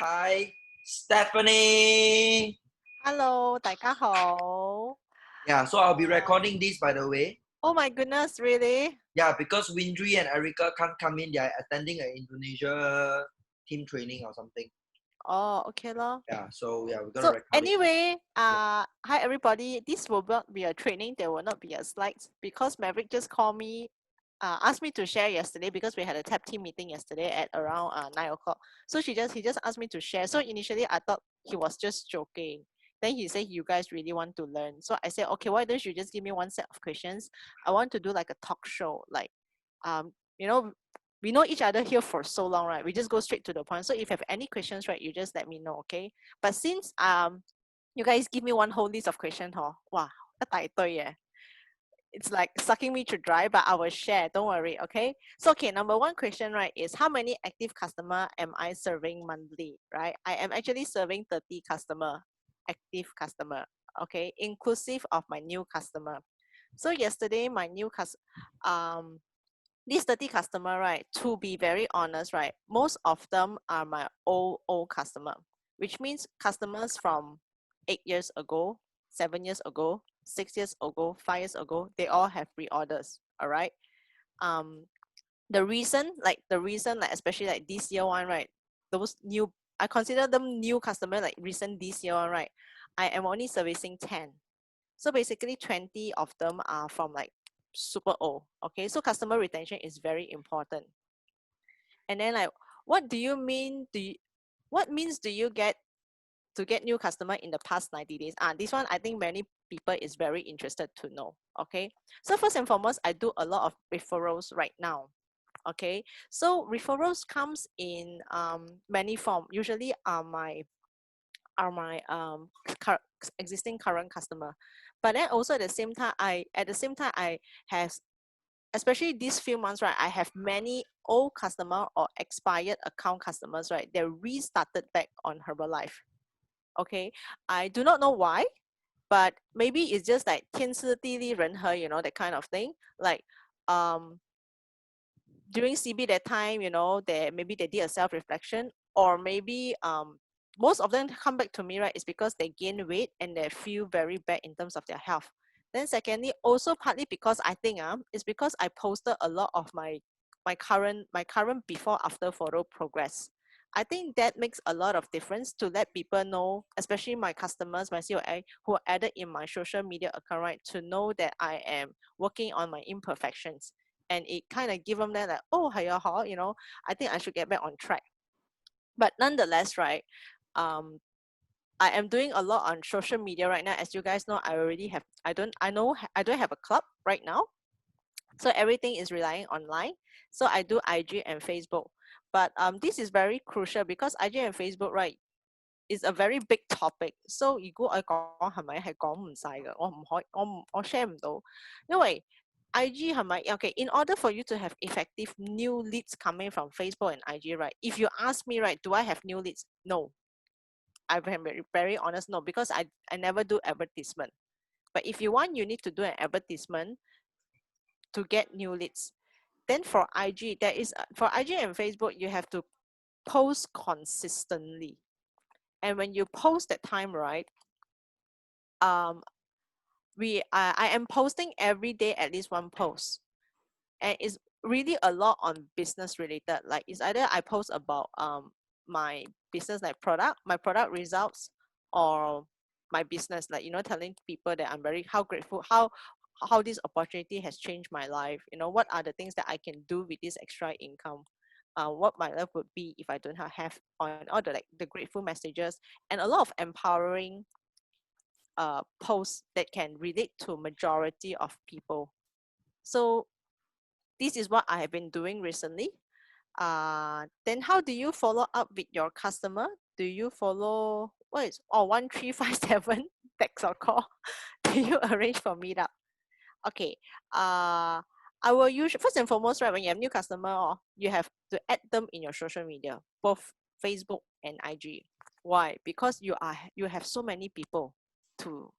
Hi, Stephanie. Hello, 大家好. Yeah, so I'll be recording this, by the way. Oh my goodness, really? Yeah, because Windry and Erica can't come in. They are attending an Indonesia team training or something. Oh, okay lor. Yeah, so yeah, we're gonna So record it. anyway, Yeah. hi everybody. This will not be a training. There will not be a slides because Maverick just called me, asked me to share yesterday because we had a tap team meeting yesterday at around 9 o'clock. So he just asked me to share. So initially I thought he was just joking. Then he said, you guys really want to learn. So I said, okay, why don't you just give me one set of questions? I want to do like a talk show, like you know, we know each other here for so long, right? We just go straight to the point. So if you have any questions, right, you just let me know, okay? But since you guys give me one whole list of questions, huh? Wow, it's like sucking me to dry, but I will share. Don't worry, okay? So okay, number one question, right, is how many active customer am I serving monthly, right? I am actually serving 30 active customer, okay, inclusive of my new customer. So yesterday, my new these 30 customer, right, to be very honest, right, most of them are my old customer, which means customers from 8 years ago, 7 years ago, 6 years ago, 5 years ago, they all have pre-orders. All right. um the reason, like especially like this year one, right, those new, I consider them new customer, like recent this year one, right, I am only servicing 10. So basically 20 of them are from like super old. Okay, so customer retention is very important. And then like, what do you mean what means do you get to get new customer in the past 90 days? This one I think many people is very interested to know. Okay, so first and foremost, I do a lot of referrals right now. Okay, so referrals comes in many form. Usually are my existing current customer, but then also at the same time I have, especially these few months, right, I have many old customer or expired account customers, right, they restarted back on Herbalife. Okay, I do not know why, but maybe it's just like 天时地利人和, that kind of thing. Like um during CB that time, they maybe they did a self-reflection, or maybe most of them come back to me, right, is because they gain weight and they feel very bad in terms of their health. Then secondly, also partly because I think it's because I posted a lot of my current before after photo progress. I think that makes a lot of difference to let people know, especially my customers, my COA who are added in my social media account, right, to know that I am working on my imperfections. And it kind of give them that like, oh, hiya, I think I should get back on track. But nonetheless, right, um I am doing a lot on social media right now. As you guys know, I don't have a club right now, so everything is relying online. So I do IG and Facebook. But this is very crucial because IG and Facebook, right, is a very big topic. So 如果我講係咪係講唔晒嘅，我唔可以，我唔我 share 唔到，因為 IG 係咪 okay? In order for you to have effective new leads coming from Facebook and IG, right? If you ask me, right, do I have new leads? No, I'm very honest, no, because I never do advertisement. But if you want, you need to do an advertisement to get new leads. Then for IG, for IG and Facebook, you have to post consistently. And when you post that time, right, um, I am posting every day at least one post, and it's really a lot on business related. Like it's either I post about my business, like my product results, or my business, like telling people that I'm very how grateful how this opportunity has changed my life. What are the things that I can do with this extra income. What my life would be if I don't have on all the like the grateful messages, and a lot of empowering posts that can relate to majority of people. So this is what I have been doing recently. Then how do you follow up with your customer? Do you follow what is 1357 text or call? Do you arrange for meetup? Okay. I will use first and foremost, right, when you have new customer, you have to add them in your social media, both Facebook and IG. Why? Because you have so many people to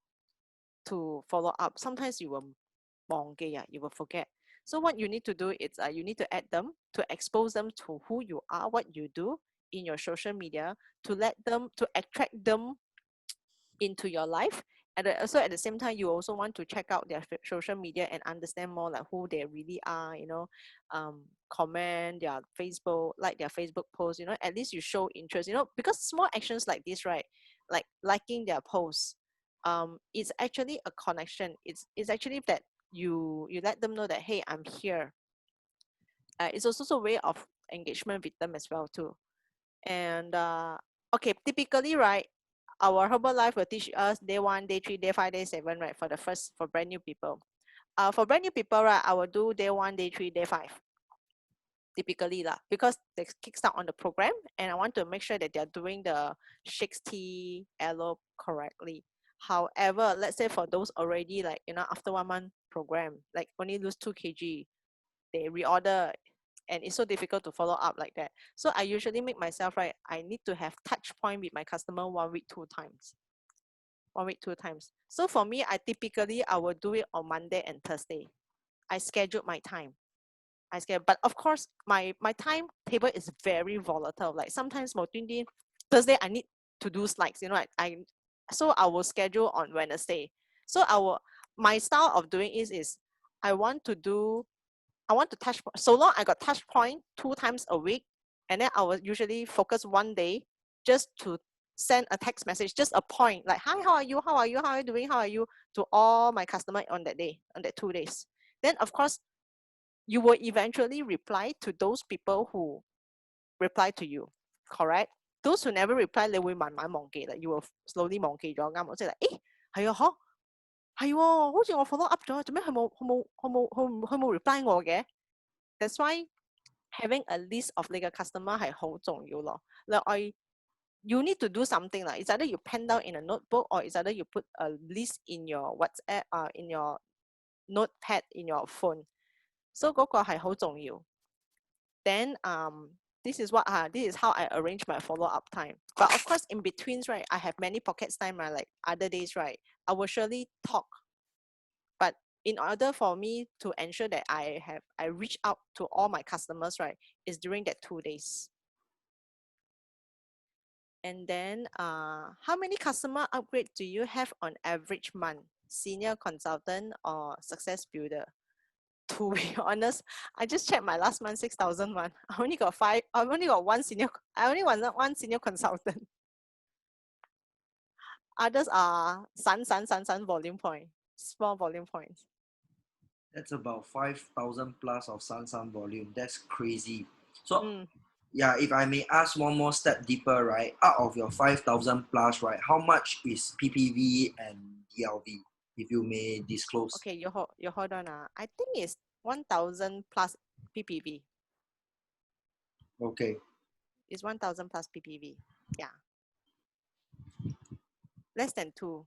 follow up. Sometimes you will you will forget. So what you need to do is you need to add them to expose them to who you are, what you do in your social media to attract them into your life. And also at the same time, you also want to check out their social media and understand more like who they really are, comment their Facebook, like their Facebook posts, at least you show interest, because small actions like this, right? Like liking their posts, it's actually a connection. It's actually that you let them know that, hey, I'm here. It's also a way of engagement with them as well too. And okay, typically, right, our Herbalife will teach us day 1, day 3, day 5, day 7, right, for brand new people. For brand new people, right, I will do day 1, day 3, day 5, typically lah, because they kickstart on the program, and I want to make sure that they're doing the shakes, tea, aloe correctly. However, let's say for those already like, after 1 month program, like only lose 2 kg, they reorder, and it's so difficult to follow up like that. So I usually make myself, right, I need to have touch point with my customer 1 week 2 times. 1 week 2 times. So for me, I will do it on Monday and Thursday. I schedule my time. But of course, my timetable is very volatile. Like sometimes Thursday I need to do slides, so I will schedule on Wednesday. So my style of doing is I want to touch, so long I got touch point 2 times a week, and then I will usually focus 1 day just to send a text message, just a point like, hi, how are you, how are you doing, how are you, to all my customer on that day, on that 2 days. Then of course you will eventually reply to those people who reply to you, correct? Those who never reply, 你會慢慢忘記啦， you will slowly 忘記咗，啱冇？即係誒係啊，嗬係喎，好似我 follow up 咗，做咩佢冇 reply 我嘅？ That's why having a list of 你嘅 customer 係好重要咯。You need to do something like, it's either you pen down in a notebook, or it's either you put a list in your WhatsApp, in your notepad in your phone. So 嗰個係好重要。Then this is how I arrange my follow-up time. But of course, in between, right, I have many pockets time, right? Like other days, right, I will surely talk. But in order for me to ensure that I reach out to all my customers, right, is during that 2 days. And then how many customer upgrade do you have on average month? Senior consultant or success builder? To be honest, I just checked my last month 6,000 one. I only got one senior consultant. Others are sun volume point, small volume points. That's about 5,000 plus of sun volume. That's crazy. So yeah, if I may ask one more step deeper, right? Out of your 5,000 plus, right? How much is PPV and DLV, if you may disclose? Okay, you hold on. I think it's 1,000 plus PPV. Okay. It's 1,000 plus PPV. Yeah. Less than 2.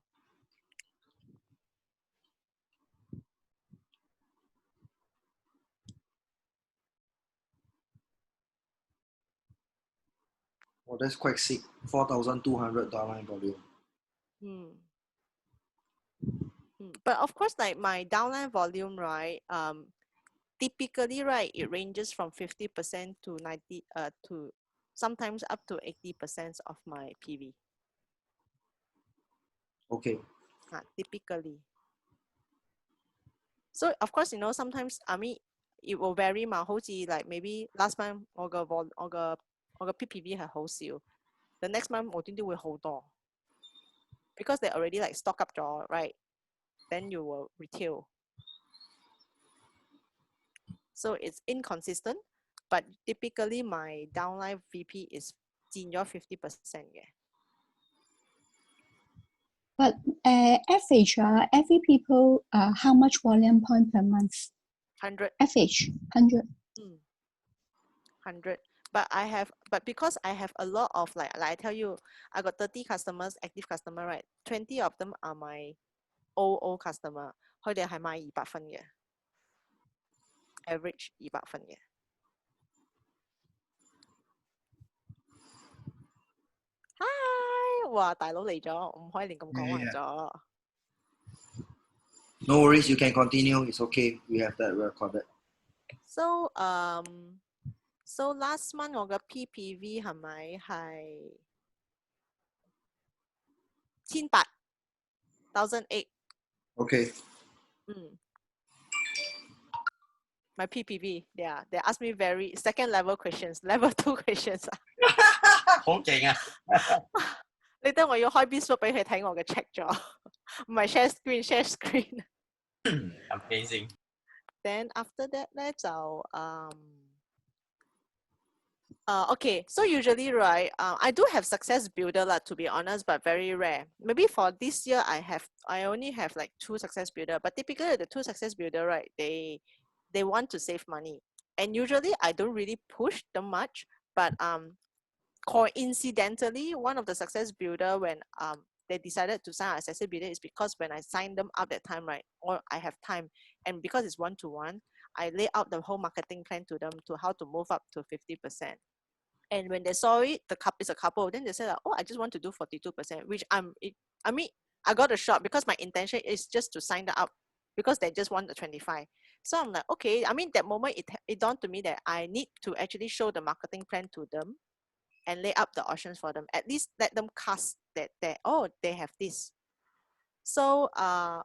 Oh, that's quite sick. 4,200 downline volume. But of course, like my downline volume, right? Typically, right, it ranges from 50% to 90, to sometimes up to 80% of my PV. Okay. Typically. So of course, sometimes it will vary 嘛，好似 like maybe last month 我個 PPV 係好少 ，the next month 無端端會好多 ，because they already like stock up 咗 right? Then you will retail. So it's inconsistent, but typically my downline VP is 佔咗 50% 嘅。But average, every people, how much volume point per month? 100. Average 100. 100. But because I have a lot of like I tell you, I got 30 customers, active customer, right? 20 of them are my old customer. 佢哋係買200分嘅 ，average 200分嘅。Hi， 哇，大佬嚟咗，唔可以亂咁講壞咗。No worries, you can continue. It's okay. We have that recorded. So So last month 我嘅 PPV 係咪係18,008 Okay. my PPV, yeah, they asked me very second level questions, level 2 questions 好勁啊！你得我要開 Facebook 俾佢睇我嘅 check 咗，唔係 share screen，share screen。Amazing. Then after that 咧就okay, so usually, right, I do have success builder lah, to be honest, but very rare. Maybe for this year, I only have like 2 success builder, but typically the 2 success builder, right, they want to save money, and usually I don't really push them much, but coincidentally, one of the success builder when they decided to sign a success builder is because when I signed them up that time, right, or I have time, and because it's one-to-one, I lay out the whole marketing plan to them to how to move up to 50%. And when they saw it, it's a couple, then they said, like, oh, I just want to do 42%, which I mean, I got a shot because my intention is just to sign them up because they just want the 25. So I'm like, okay, I mean, that moment it dawned to me that I need to actually show the marketing plan to them and lay up the options for them. At least let them cast that they have this. So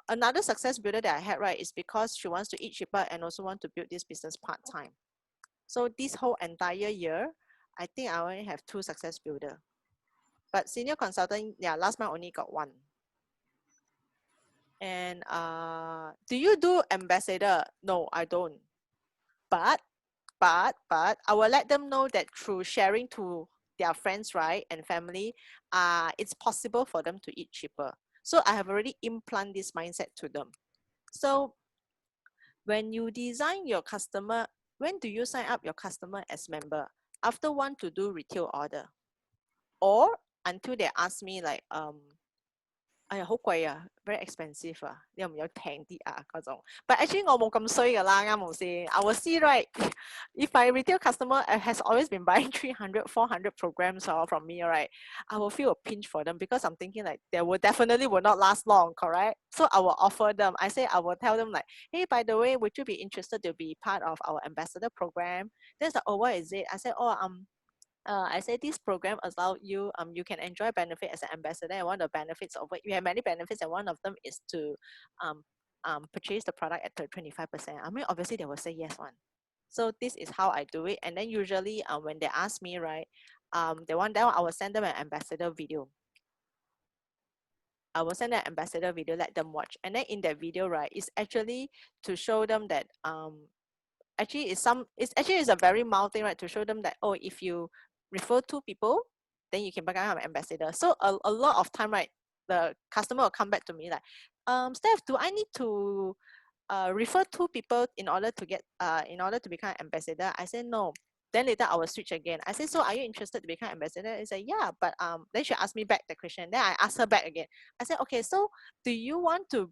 another success builder that I had, right, is because she wants to eat cheaper and also want to build this business part-time. So this whole entire year, I think I only have 2 success builder. But senior consultant, yeah, last month only got 1. And do you do ambassador? No, I don't. But I will let them know that through sharing to their friends, right, and family, it's possible for them to eat cheaper. So I have already implanted this mindset to them. So when you design your customer, when do you sign up your customer as member? After want to do retail order, or until they ask me like哎呀好貴啊 very expensive 啊，你有唔有平啲啊嗰種 but actually 我冇咁衰㗎啦，啱冇先 I will see right if my retail customer has always been buying 300 400 programs from me, right, I will feel a pinch for them because I'm thinking like they will definitely will not last long, correct? So I will offer them, I will tell them like, hey, by the way, would you be interested to be part of our ambassador program? Then like, oh, what is it? I said, oh, I say this program allow you you can enjoy benefit as an ambassador, and one of the benefits of it, you have many benefits, and one of them is to purchase the product at 25%. I mean, obviously they will say yes one. So this is how I do it. And then usually when they ask me, right, they want that one, I will send them an ambassador video. I will send an ambassador video, let them watch, and then in that video, right, it's actually to show them that actually it's a very mild thing, right, to show them that, oh, if you refer 2 people, then you can become an ambassador. So a lot of time, right, the customer will come back to me like, Steph, do I need to refer 2 people in order to become an ambassador? I said no. Then later I will switch again. I said, so are you interested to become ambassador? I said, yeah, but then she asked me back the question. Then I asked her back again. I said, okay, so do you want to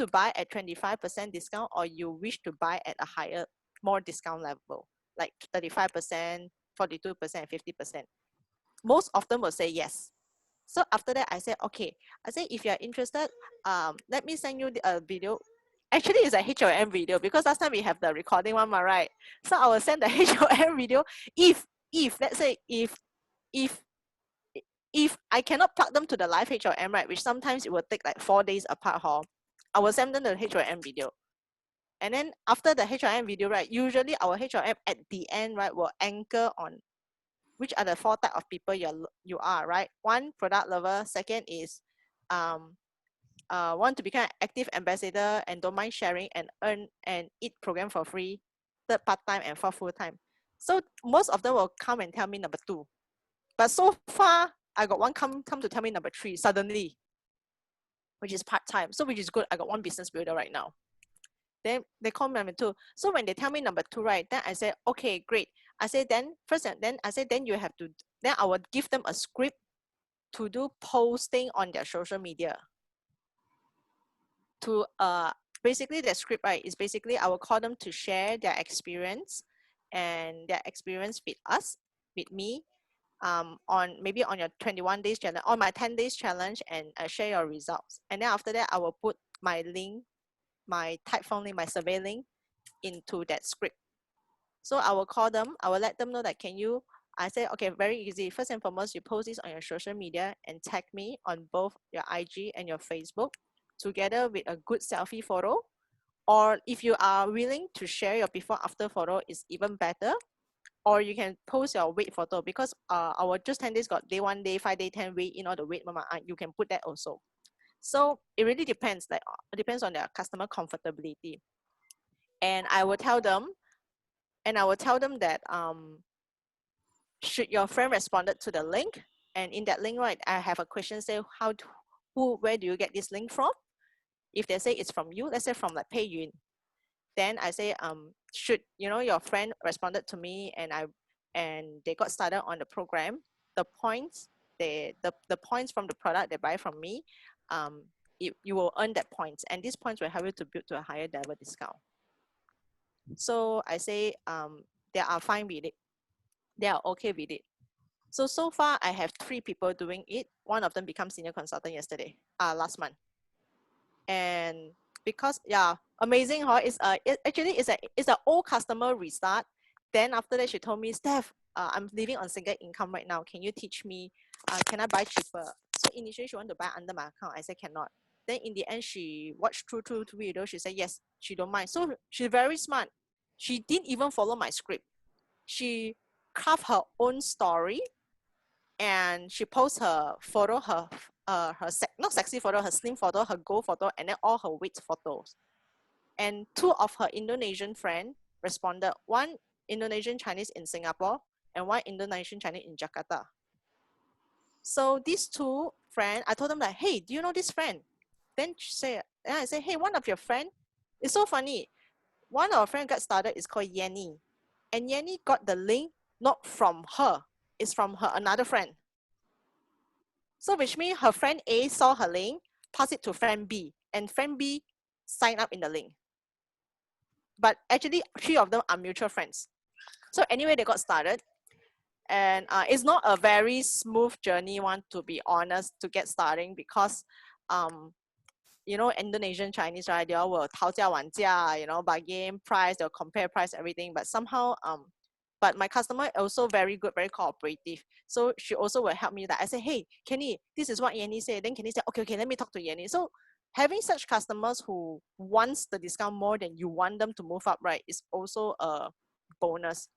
buy at 25% discount, or you wish to buy at a higher, more discount level, like 35%, 42%, 50%? Most of them will say yes. So after that, I said, okay. I said, if you're interested, let me send you a video. Actually, it's a HOM video because last time we have the recording one, right? So I will send the HOM video. If let's say if I cannot plug them to the live HOM, right, which sometimes it will take like 4 days apart, I will send them the HOM video. And then after the HOM video, right, usually our HOM at the end, right, will anchor on which are the 4 type of people you are, right? 1, product lover. 2nd is want to become an active ambassador and don't mind sharing and earn and eat program for free. 3rd, part-time, and 4th, full-time. So most of them will come and tell me number 2. But so far, I got one come to tell me number 3 suddenly, which is part-time. So which is good. I got 1 business builder right now. Then they call me number 2. So when they tell me number 2, right, then I said, okay, great. I said, then you have to, then I would give them a script to do posting on their social media. To basically the script, right, is basically I will call them to share their experience and their experience with me, on maybe on your 21 days challenge or my 10 days challenge, and share your results. And then after that, I will put my link, my type phone link, my survey link into that script. So I will call them. I will let them know that I say, okay, very easy. First and foremost, you post this on your social media and tag me on both your IG and your Facebook together with a good selfie photo. Or if you are willing to share your before after photo, is even better. Or you can post your weight photo, because our just 10 days got day 1, day 5, day 10 weight in all the weight mama. You can put that also. So it really depends. It depends on their customer comfortability. And I will tell them, that should your friend responded to the link, and in that link, right, I have a question, say where do you get this link from? If they say it's from you, let's say from like Peiyun, then I say should your friend responded to me and they got started on the program, the points the points from the product they buy from me, you will earn that points, and these points will help you to build to a higher level discount. So I say they are fine with it, they are okay with it. So far I have 3 people doing it. One of them become senior consultant yesterday, last month. And because amazing, huh? Actually it's a old customer restart. Then after that she told me, Steph, I'm living on single income right now, can you teach me, can I buy cheaper? So initially she wanted to buy under my account. I said cannot. Then in the end she watched through videos. She said yes, she don't mind. So she's very smart. She didn't even follow my script. She craft her own story, and she posts her photo, not sexy photo, her slim photo, her goal photo, and then all her weight photos. And 2 of her Indonesian friends responded, one Indonesian Chinese in Singapore and one Indonesian Chinese in Jakarta. So these 2 friends, I told them like, hey, do you know this friend? Then I say, hey, one of your friend, it's so funny. One of our friends got started is called Yenny. And Yenny got the link not from her, it's from her another friend. So which means her friend A saw her link, pass it to friend B, and friend B signed up in the link. But actually 3 of them are mutual friends. So anyway, they got started. And it's not a very smooth journey, one, to be honest, to get starting, because Indonesian Chinese, right, they all will 讨价还价, bargain price, they'll compare price, everything. But somehow but my customer also very good, very cooperative. So she also will help me that I say, hey, Kenny, this is what Yenny said. Then Kenny said, okay, let me talk to Yenny. So having such customers who wants the discount more than you want them to move up, right, is also a bonus.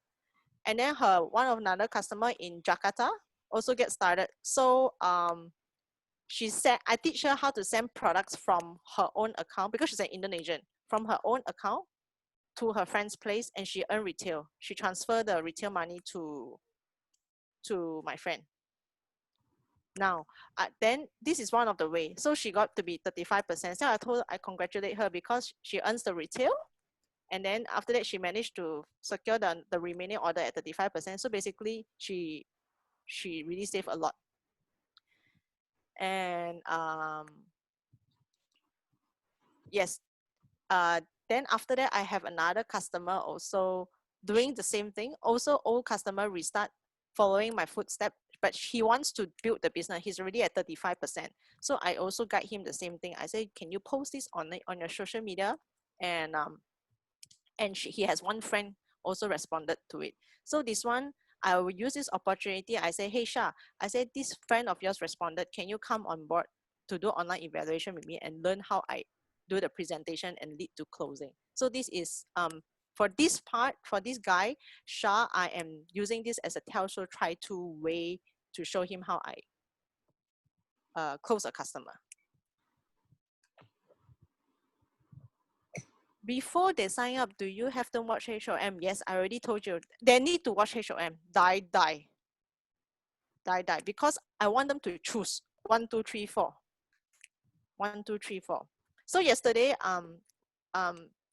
And then one of another customer in Jakarta also get started. So she said, I teach her how to send products from her own account, because she's an Indonesian, from her own account to her friend's place, and she earned retail. She transferred the retail money to my friend. Now, then this is one of the way. So she got to be 35%. So I congratulate her, because she earns the retail, and then after that she managed to secure the remaining order at 35%. So basically she really saved a lot. And yes, then after that I have another customer also doing the same thing, also old customer restart, following my footsteps, but he wants to build the business. He's already at 35%. So I also guide him the same thing. I say, can you post this on your social media? And he has one friend also responded to it. So this one, I will use this opportunity. I say, hey Sha, I said, this friend of yours responded, can you come on board to do online evaluation with me and learn how I do the presentation and lead to closing? So this is for this part, for this guy Sha, I am using this as a tell-show try to way to show him how I close a customer. Before they sign up, do you have them watch HOM? Yes, I already told you. They need to watch HOM. Die. Because I want them to choose 1, 2, 3, 4. 1, 2, 3, 4. So yesterday,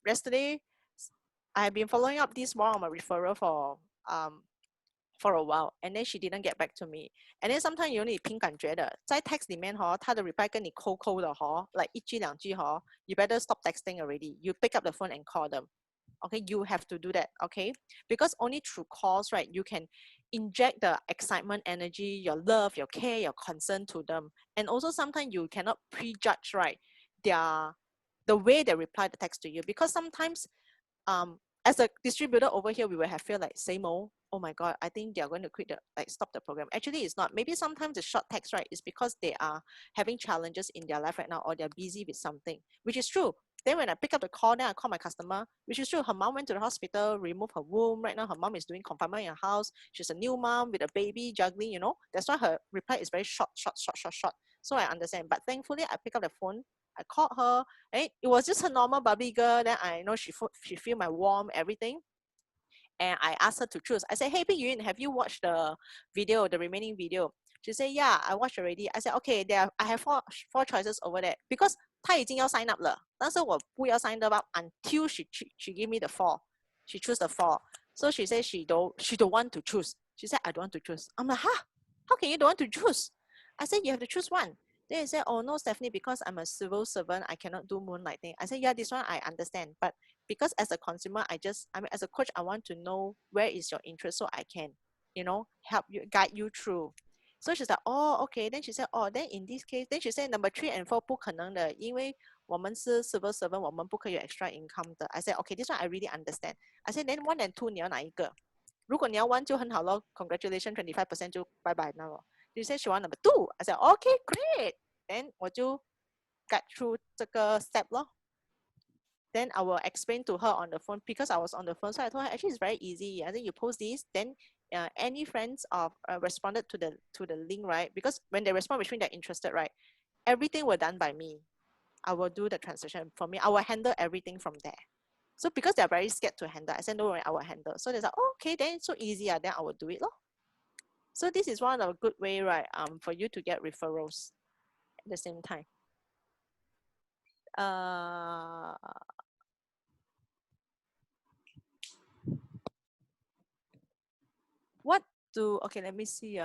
yesterday, I have been following up this one on my referral for a while, and then she didn't get back to me. And then sometimes you only 凭感觉的，在 text 里面她的 reply 跟你扣的like 一句两句you better stop texting already. You pick up the phone and call them. Okay, you have to do that. Okay, because only through calls, right, you can inject the excitement, energy, your love, your care, your concern to them. And also sometimes you cannot prejudge, right, the way they reply the text to you, because sometimes as a distributor over here, we will have feel like same old. Oh my God, I think they are going to quit stop the program. Actually, it's not. Maybe sometimes the short text, right, is because they are having challenges in their life right now, or they're busy with something, which is true. Then when I pick up the call, then I call my customer, which is true. Her mom went to the hospital, removed her womb. Right now, her mom is doing confinement in her house. She's a new mom with a baby juggling, you know. That's why her reply is very short. So I understand. But thankfully, I pick up the phone. I called her. And it was just a normal bubbly girl. Then I know she feel my warmth, everything. And I asked her to choose. I said, hey, Pei Yun, have you watched the video, the remaining video? She said, yeah, I watched already. I said, okay, I have four choices over there. Because 她已经要 sign up 了，但是我不要 sign up until she give me the four. She choose the four. So she said she don't want to choose. She said, I don't want to choose. I'm like, huh? How can you don't want to choose? I said, you have to choose one. Then he said, oh no, Stephanie, because I'm a civil servant, I cannot do moonlighting. I said, yeah, this one I understand. But because as a consumer, as a coach, I want to know where is your interest so I can, help you, guide you through. So she's like, oh, okay. Then she said, oh, then in this case, then she said number 3 and 4不可能的，因为我们是 civil servant，我们不可以有 extra income 的。I said, okay, this one I really understand. I said, then 1 and 2你要哪一个？如果你要 1就很好咯 ，congratulations 25% 就拜拜那咯。She said she want number 2. I said, okay, great. Then 我就 get through 这个 step 咯。Then I will explain to her on the phone because I was on the phone. So I told her actually it's very easy. I think you post this, then any friends of responded to the link, right? Because when they respond, which means they're interested, right? Everything was done by me. I will do the translation for me. I will handle everything from there. So because they're very scared to handle, I said, no worry, I will handle. So they're like, oh, okay, then it's so easy. Then I will do it. Lor. So this is one of a good way, right? For you to get referrals at the same time. Okay, let me see.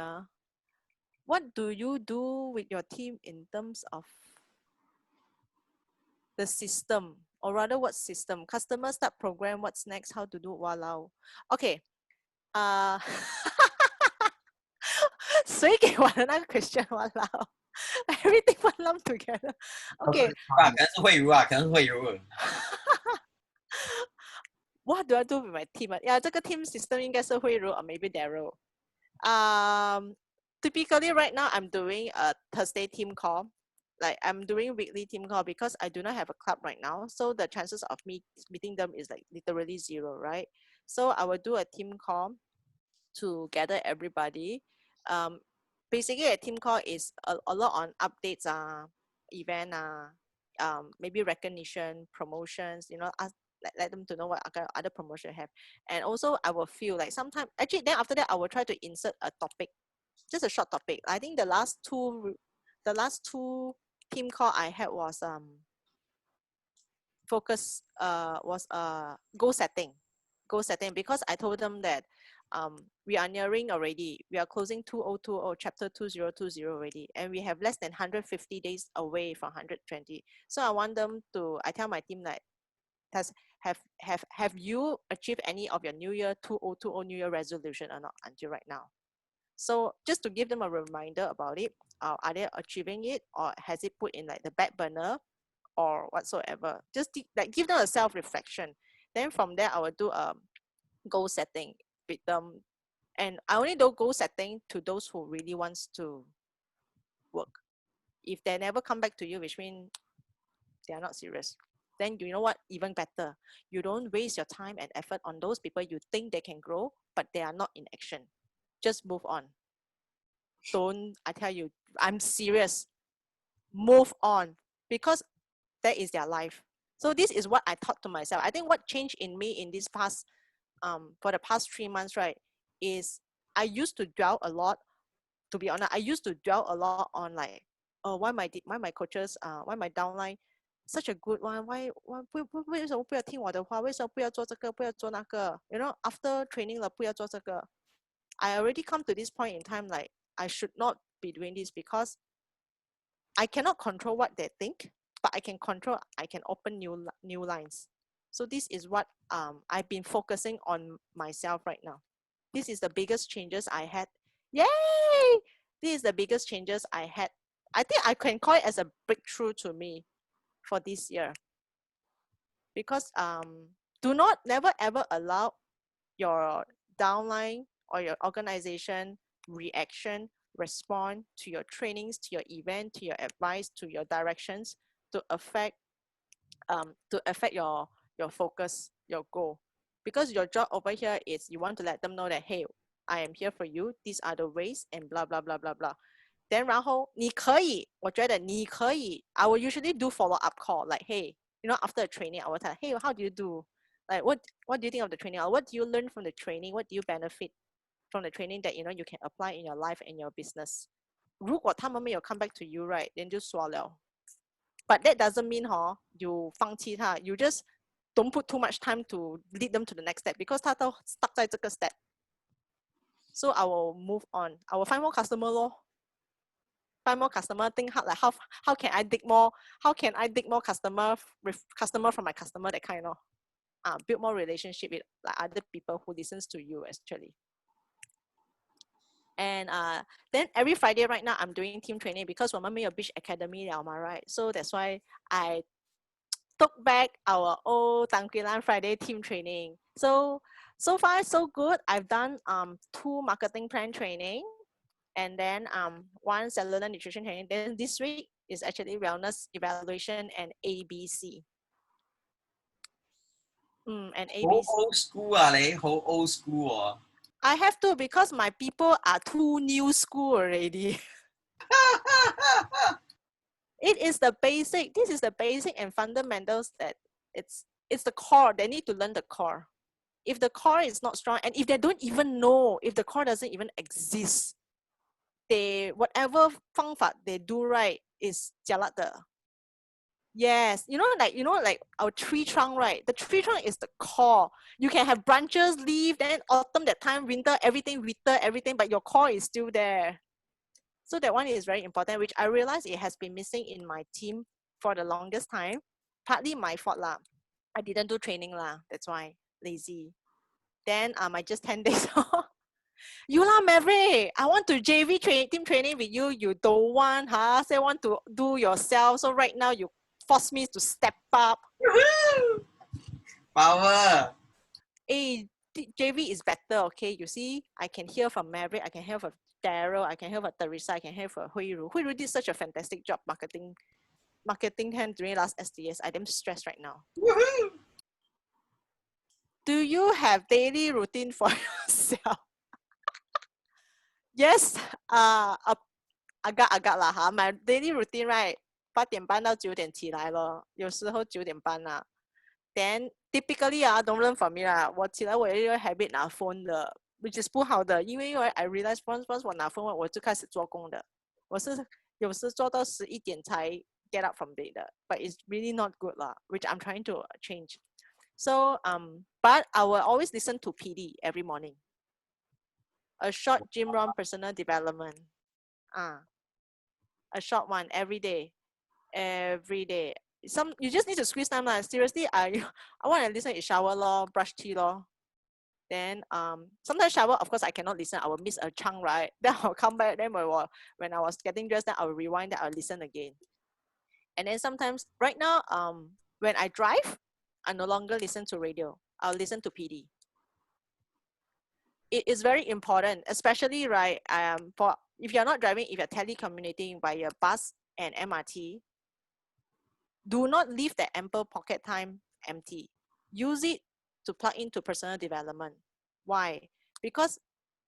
What do you do with your team in terms of the system, or rather what system? Customer start program, what's next, how to do, walao. Okay. 谁给我的那个 question walao? Everything one lump together. Okay. 可能是慧茹啊，可能是慧茹。What do I do with my team? Yeah, 这个 team system 应该是慧茹 or maybe Daryl. Typically right now I'm doing a Thursday team call. Like I'm doing weekly team call because I do not have a club right now. So the chances of me meeting them is like literally 0, right? So I will do a team call to gather everybody. Basically a team call is a lot on updates, event, maybe recognition, promotions, let them to know what other promotion have. And also I will feel like sometimes, actually then after that I will try to insert a topic, just a short topic. I think the last two team call I had was focus was goal setting because I told them that we are nearing already. We are closing 2020, chapter 2020 already, and we have less than 150 days away from 120. So I want them to, I tell my team like, have you achieved any of your New Year 2020 New Year resolution or not until right now? So just to give them a reminder about it, are they achieving it, or has it put in like the back burner or whatsoever? Just like give them a self-reflection. Then from there, I will do a goal setting with them. And I only do goal setting to those who really wants to work. If they never come back to you, which means they are not serious, then you know what, even better. You don't waste your time and effort on those people you think they can grow, but they are not in action. Just move on. Don't, I tell you, I'm serious. Move on, because that is their life. So this is what I thought to myself. I think what changed in me in this past, for the past 3 months, right, is I used to dwell a lot. To be honest, I used to dwell a lot on like, oh, why my coaches, why my downline such a good one, why 为什么不要听我的话，为什么不要做这个，不要做那个 after training 了不要做这个。I already come to this point in time like I should not be doing this, because I cannot control what they think, but I can open new lines. So this is what I've been focusing on myself right now. This is the biggest changes I had. Yay! This is the biggest changes I had. I think I can call it as a breakthrough to me for this year. Because never ever allow your downline or your organization reaction, respond to your trainings, to your event, to your advice, to your directions to affect your focus, your goal. Because your job over here is you want to let them know that, hey, I am here for you. These are the ways and blah blah blah blah blah. Then 然后你可以，我觉得你可以 I will usually do follow up call like, hey, after a training I will tell, hey, how do you do? Like what do you think of the training? Or what do you learn from the training? What do you benefit from the training that you can apply in your life and your business? 如果他们没有 come back to you, right, then 就刷了。But that doesn't mean you 放弃他 you just don't put too much time to lead them to the next step because 他都 stuck 在这个 step. So I will move on. I will find more customer find more customer, think hard like how can I dig more customer from my customer, that kind of build more relationship with like other people who listens to you actually. And then every Friday right now I'm doing team training because 我们没有 Beach Academy 了嘛 right? So that's why I took back our old Tangkilan Friday team training. So far so good. I've done 2 marketing plan training and then 1 cellular nutrition training. Then this week is actually wellness evaluation and ABC. And ABC. 好 old school 啊你，好 old school 喎。I have to because my people are too new school already. It is the basic. This is the basic and fundamentals that it's the core. They need to learn the core. If the core is not strong, and if they don't even know, if the core doesn't even exist, they whatever 方法 they do right is jialat de. Yes, like our tree trunk, right? The tree trunk is the core. You can have branches, leaf, then autumn that time, winter, everything, but your core is still there. So that one is very important, which I realize it has been missing in my team for the longest time. Partly my fault lah. I didn't do training lah. That's why lazy. Then I just 10 days. You lah, Maverick. I want to JV team training with you. You don't want, huh? Say want to do yourself. So right now you force me to step up. Power. Hey, JV is better, okay? You see, I can hear from Maverick. I can hear from Daryl. I can hear from Teresa. I can hear from Hui Ru. Hui Ru did such a fantastic job marketing hand during last SDS. I'm damn stressed right now. Do you have daily routine for yourself? Yes, agak lah ha. My daily routine right, 8点半到9点起来咯，有时候9点半啦。Then typically don't learn from me 啦。我起来我有一个 habit 拿 phone 的 ，which is 不好的，因为I realize once 我拿 phone 我就开始做工的。我是有时做到11点才 get up from bed 的 ，but it's really not good 啦 ，which I'm trying to change. So but I will always listen to PD every morning. A short gym run personal development. A short one every day. You just need to squeeze time lah. Seriously, I want to listen in shower lor, brush teeth lor. Then sometimes shower, of course I cannot listen. I will miss a chunk, right? Then I'll come back. Then when I was getting dressed, then I'll rewind. Then I'll listen again. And then sometimes right now, when I drive, I no longer listen to radio. I'll listen to PD. It is very important, especially right. For if you're not driving, if you're telecommunicating via bus and MRT, do not leave the ample pocket time empty. Use it to plug into personal development. Why? Because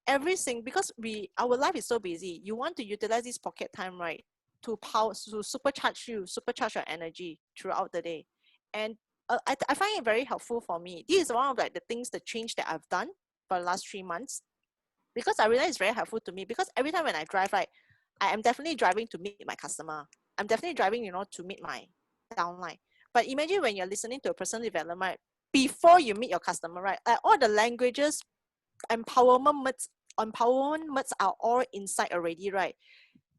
our life is so busy. You want to utilize this pocket time, right, to supercharge your energy throughout the day. And I find it very helpful for me. This is one of like the things, the change that I've done for the last 3 months, because I realize it's very helpful to me. Because every time when I drive, right, I am definitely driving to meet my customer. I'm definitely driving, to meet my downline. But imagine when you're listening to a personal development before you meet your customer, right? All the languages, empowerment are all inside already, right?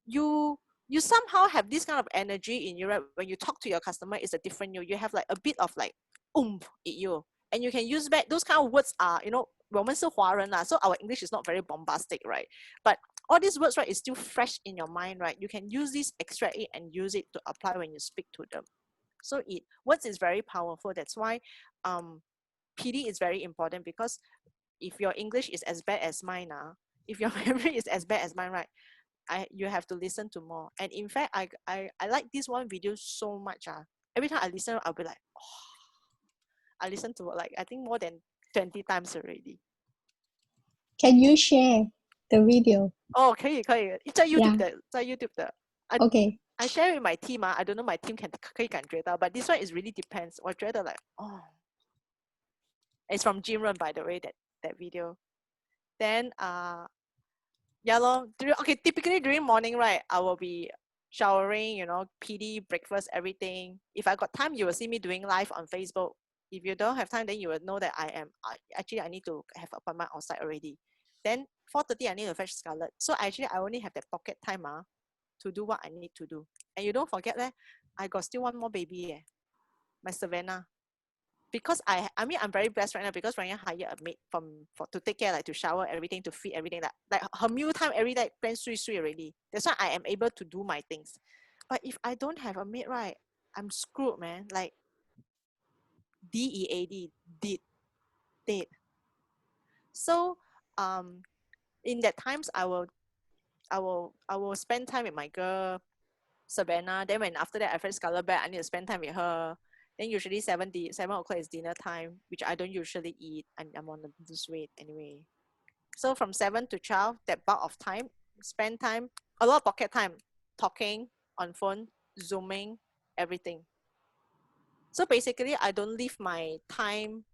You somehow have this kind of energy in you, right? When you talk to your customer, it's a different you. You have like a bit of like oomph in you, and you can use back those kind of words. 我们是华人 so our English is not very bombastic, right? But all these words, right, is still fresh in your mind, right? You can use this, extract it, and use it to apply when you speak to them. So words is very powerful. That's why PD is very important, because if your English is as bad as mine, if your memory is as bad as mine, right, you have to listen to more. And in fact, I like this one video so much. Every time I listen, I'll be like, oh, I listen to it like, I think more than 20 times already. Can you share the video? 哦，可以，在 YouTube Yeah. 的，在 YouTube 的。Okay. I share with my team. I don't know my team 可以感觉到 but this one is really depends. 我觉得 like, oh, it's from Jim Run, by the way, that video. Then yeah lor. Okay, typically during morning, right, I will be showering, PD, breakfast, everything. If I got time, you will see me doing live on Facebook. If you don't have time, then you will know that actually I need to have appointment outside already. Then 4:30 I need to fetch Scarlett. So actually I only have that pocket time to do what I need to do. And you don't forget that I got still one more baby, my Savannah. Because I mean I'm very blessed right now, because Ryan hired a maid to take care, like to shower everything, to feed everything, like her meal time every day plan sui already. That's why I am able to do my things. But if I don't have a maid, right, I'm screwed, man. Like DEAD, dead. So in that times I will spend time with my girl Savannah. Then when after that I fetch Scarlett back, I need to spend time with her. Then usually 7 o'clock is dinner time, which I don't usually eat, and I'm on the lose weight anyway. So from 7 to 12, that bulk of time, spend time, a lot of pocket time, talking on phone, zooming, everything. So basically I don't leave my time,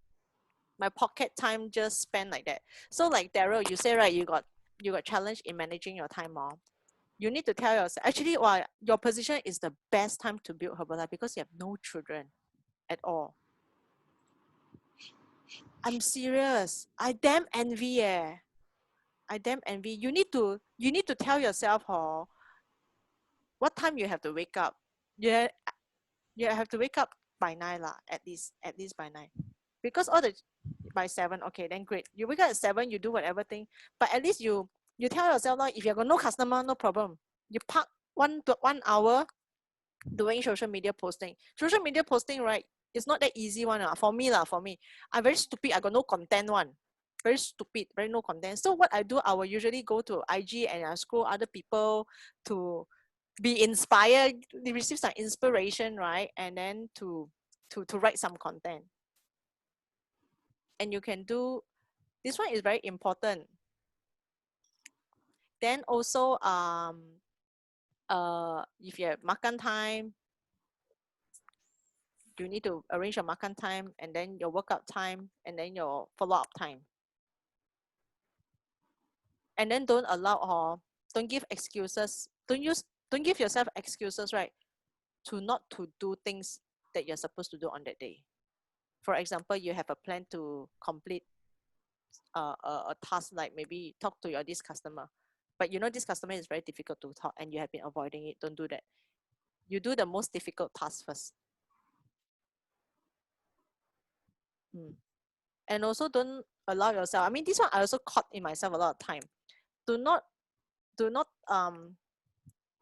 my pocket time just spend like that. So like Daryl, you say, right, you got challenge in managing your time more. You need to tell yourself, actually, your position is the best time to build Herbalife, because you have no children at all. I'm serious. I damn envy. I damn envy. You need to tell yourself, what time you have to wake up. Yeah, you have to wake up by 9 lah, at least by 9. Because by 7, okay, then great. You wake up at 7, you do whatever thing, but at least you tell yourself, like, if you got no customer, no problem. You park 1 hour doing social media posting. Social media posting, right, it's not that easy one. For me, I'm very stupid. I got no content one. Very stupid, very no content. So what I do, I will usually go to IG and I scroll other people to be inspired, receive some inspiration, right? And then to write some content. And you can do, this one is very important. Then also, if you have makan time, you need to arrange your makan time, and then your workout time, and then your follow-up time. And then don't give excuses. Don't give yourself excuses, right, to not to do things that you're supposed to do on that day. For example, you have a plan to complete a task, like maybe talk to this customer, but this customer is very difficult to talk and you have been avoiding it. Don't do that. You do the most difficult task first. And also don't allow yourself, I mean, this one I also caught in myself a lot of time. Do not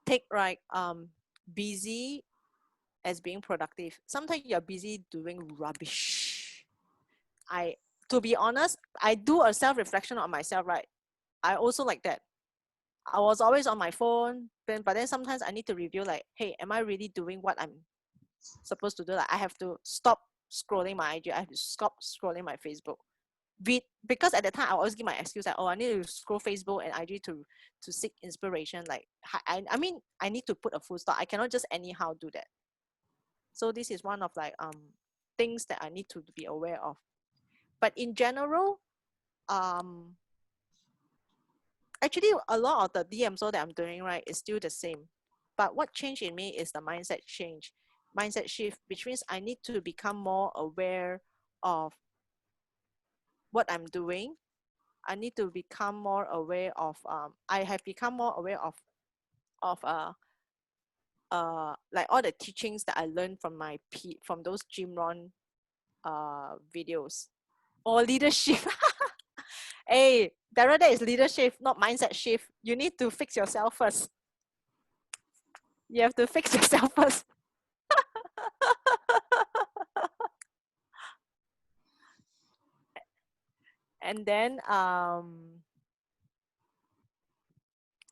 take busy as being productive. Sometimes you're busy doing rubbish. To be honest, I do a self-reflection on myself, right? I also like that. I was always on my phone, but then sometimes I need to review, like, hey, am I really doing what I'm supposed to do? Like, I have to stop scrolling my IG. I have to stop scrolling my Facebook. Because at the time I always give my excuse, like, I need to scroll Facebook and IG to seek inspiration. Like, I mean, I need to put a full stop. I cannot just anyhow do that. So this is one of things that I need to be aware of. But in general, actually a lot of the DMSO that I'm doing, right, is still the same. But what changed in me is the mindset shift, which means I need to become more aware of what I'm doing. I need to become more aware of I have become more aware of like all the teachings that I learned from those Jim Rohn videos, or leadership. Hey, Daryl, that is leadership, not mindset shift. You need to fix yourself first. You have to fix yourself first. And then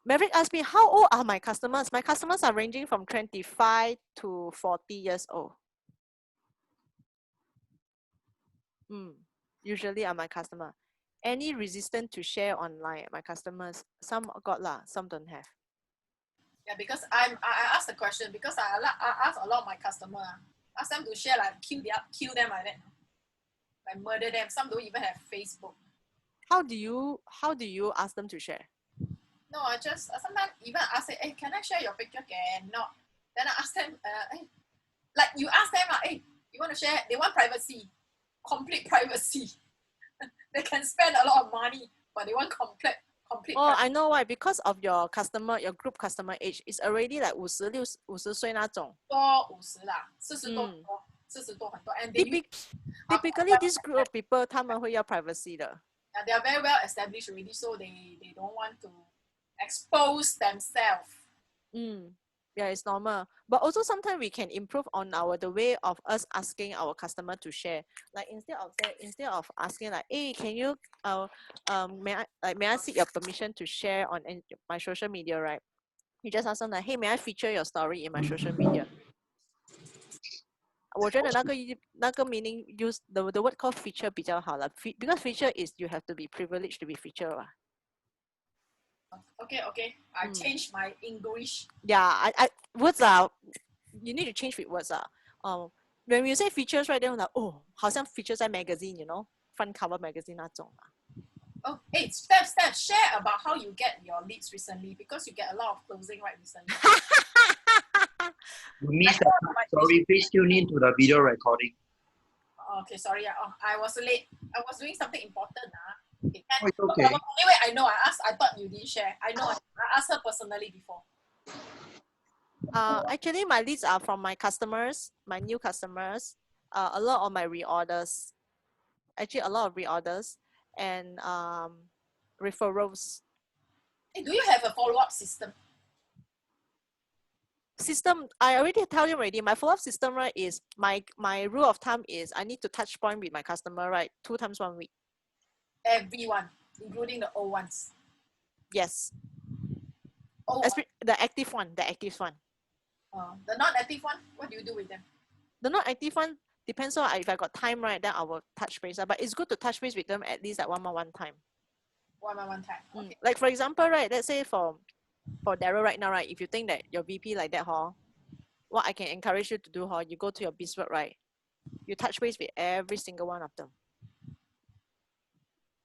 Maverick asked me, how old are my customers? My customers are ranging from 25 to 40 years old. Usually are my customer. Any resistance to share online? My customers, some got lah, some don't have. Yeah, because I asked the question because I ask a lot of my customer, ask them to share like kill them like that, like murder them. Some don't even have Facebook. How do you ask them to share? No, I just sometimes even ask them, hey, can I share your picture? Cannot. Then I ask them, hey, like you ask them, hey, you want to share? They want privacy, complete privacy. They can spend a lot of money, but they want complete. Oh, privacy. I know why. Because of your customer, your group customer age is already like 50岁那种。多50啦，40多很多，and they typically this group of people 他们会要 privacy 的。they are very well established already, so they don't want to expose themselves. Yeah, it's normal. But also sometimes we can improve on the way of us asking our customer to share. Like instead of asking like, hey, can you may I seek your permission to share on my social media, right? You just ask them like, hey, may I feature your story in my social media? 我觉得那个 meaning use the word called feature 比较好了 because feature is you have to be privileged to be feature 啦。Okay. I changed my English. Yeah, I words are you need to change with words when we say features, right? Then we're like, oh, 好像 features 在 magazine, you know, front cover magazine 那种啊。Oh, hey, Steph, share about how you get your leads recently because you get a lot of closing right recently. You missed the part. Sorry, please tune in to the video recording. Okay, sorry. I was late. I was doing something important. Okay. Oh, it's okay. Anyway, I know. I thought you didn't share. I know. I asked her personally before. Actually, my leads are from my customers, my new customers. A lot of my reorders. Actually, a lot of reorders and referrals. Hey, do you have a follow-up system? I already tell you already. My follow-up system, right, is my rule of thumb is I need to touch point with my customer, right, 2 times 1 week. Everyone, including the old ones. Yes. Oh, the active one. the non-active one. What do you do with them? The not active one depends on if I got time, right, then I will touch base. But it's good to touch base with them at least like one time. One time. Okay. Like for example, right, let's say for Daryl right now, right, if you think that your VP like that, what I can encourage you to do, you go to your BizWork, right, you touch base with every single one of them.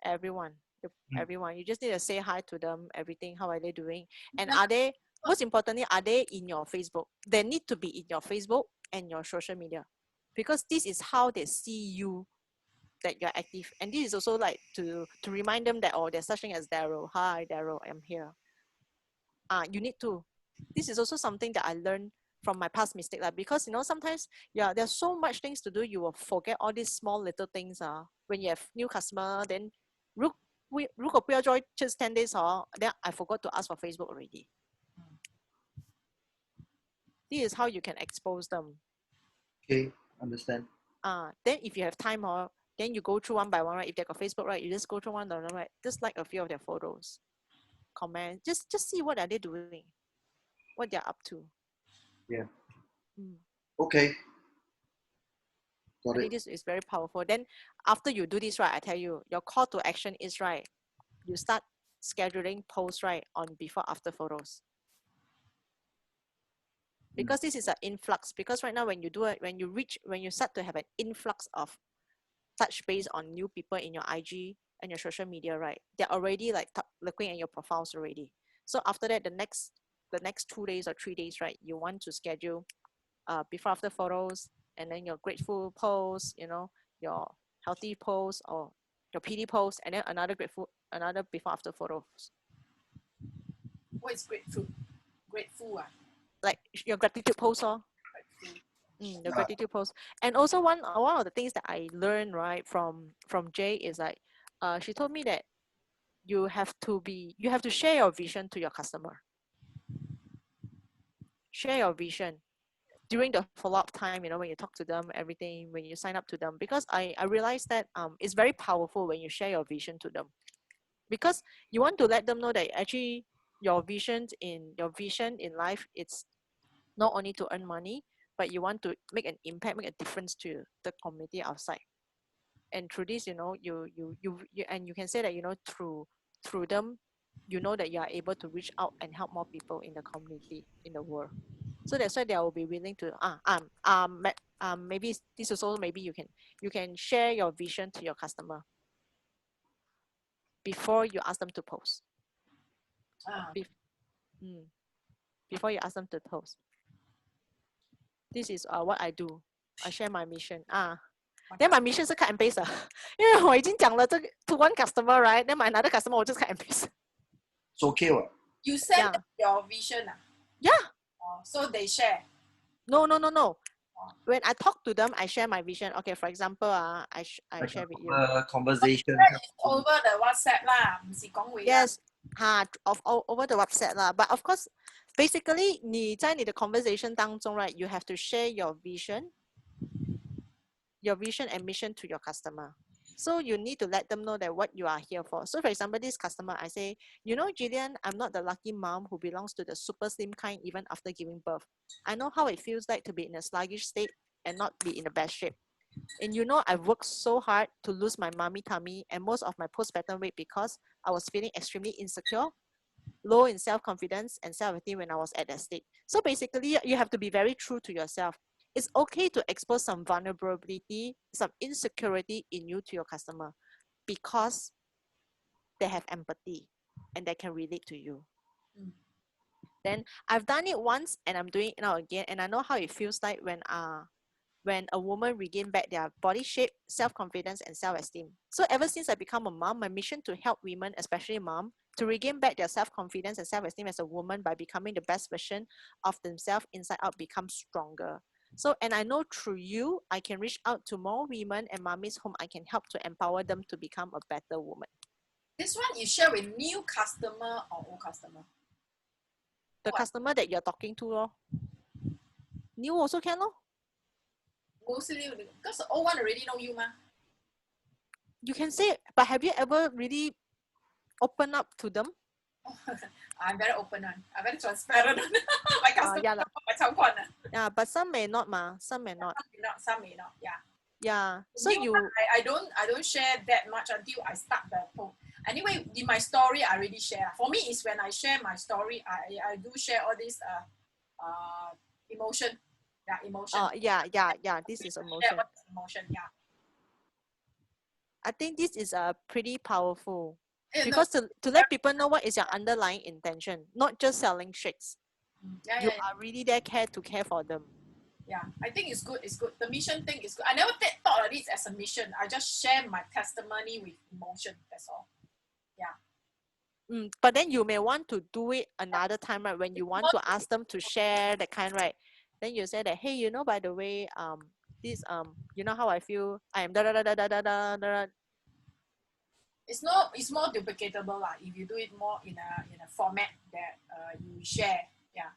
Everyone. You just need to say hi to them, everything, how are they doing? And most importantly, are they in your Facebook? They need to be in your Facebook and your social media because this is how they see you, that you're active. And this is also like to remind them that, there's such thing as Daryl. Hi, Daryl, I'm here. You need to. This is also something that I learned from my past mistake, because sometimes there's so much things to do, you will forget all these small little things. When you have new customer, then 如果不要 join just 10 days, then I forgot to ask for Facebook already. This is how you can expose them. Okay, understand. Then if you have time, then you go through one by one, right? If they got Facebook, right, you just go through one by one, right? Just like a few of their photos, comment, just see what are they doing, what they're up to. Yeah. Okay. I think this is very powerful. Then after you do this, right, I tell you, your call to action is, right, you start scheduling posts, right, on before after photos. Because this is an influx. Because right now when you start to have an influx of touch base on new people in your IG and your social media, right, they're already like looking at your profiles already. So after that, the next 2 days or 3 days, right, you want to schedule before after photos, and then your grateful post, your healthy post or your PD post, and then another before after photos. What is grateful? Like your gratitude post, the gratitude post. And also one of the things that I learned, right, from Jay is like, she told me that you have to share your vision to your customer. Share your vision. during the follow-up time, when you talk to them, everything, when you sign up to them, because I realized that it's very powerful when you share your vision to them, because you want to let them know that actually your vision in life, it's not only to earn money, but you want to make an impact, make a difference to the community outside. And through this, and you can say that, through them, that you are able to reach out and help more people in the community, in the world. So that's why they will be willing to maybe this is also, maybe you can share your vision to your customer before you ask them to post. Mm, before you ask them to post. This is what I do. I share my mission. Then my mission 是 cut and paste 因为我已经讲了这个 to one customer, right? Then my another customer 我就 cut and paste. It's okay what? You send Yeah. them your vision. Yeah. So they share. No. When I talk to them, I share my vision. Okay, for example, I share with you. Conversation. Over the WhatsApp lah, 唔是講話啦。 Yes, over the website lah. But of course, basically, 你在你的 conversation 当中 right, you have to share your vision and mission to your customer. So you need to let them know that what you are here for. So for example, this customer, I say, Gillian, I'm not the lucky mom who belongs to the super slim kind even after giving birth. I know how it feels like to be in a sluggish state and not be in the best shape. And I've worked so hard to lose my mommy tummy and most of my postpartum weight because I was feeling extremely insecure, low in self-confidence and self-esteem when I was at that state. So basically, you have to be very true to yourself. It's okay to expose some vulnerability, some insecurity in you to your customer because they have empathy and they can relate to you. Then I've done it once and I'm doing it now again, and I know how it feels like when a woman regain back their body shape, self-confidence, and self-esteem. So ever since I become a mom, my mission to help women, especially mom, to regain back their self-confidence and self-esteem as a woman by becoming the best version of themselves inside out becomes stronger. So, and I know through you, I can reach out to more women and mommies whom I can help to empower them to become a better woman. This one you share with new customer or old customer? The customer that you're talking to, lor. New also can, lor. Mostly because the old one already know you, ma. You can say, but have you ever really opened up to them? I'm very open one. I'm very transparent. My customer, yeah lah. my 超惯的. Yeah, but some may not, ma. Some may not. Some may not. Yeah. Yeah. So New you. one, I don't share that much until I start the post. Anyway, in my story, I already share. For me, is when I share my story, I do share all this emotion. Yeah, emotion. Yeah. This is emotion. What is emotion? Yeah. I think this is pretty powerful Yeah, because to let people know what is your underlying intention, not just selling shakes. Yeah, you are really there to care for them. Yeah, I think it's good. It's good. The mission thing is good. I never thought of this as a mission. I just share my testimony with emotion. That's all. Yeah. But then you may want to do it another time, right? When you want to ask them to share that kind, right? Then you say that, hey, by the way, this how I feel. I am da da da da da da da da. It's more duplicatable lah. If you do it more in a format that you share. Yeah.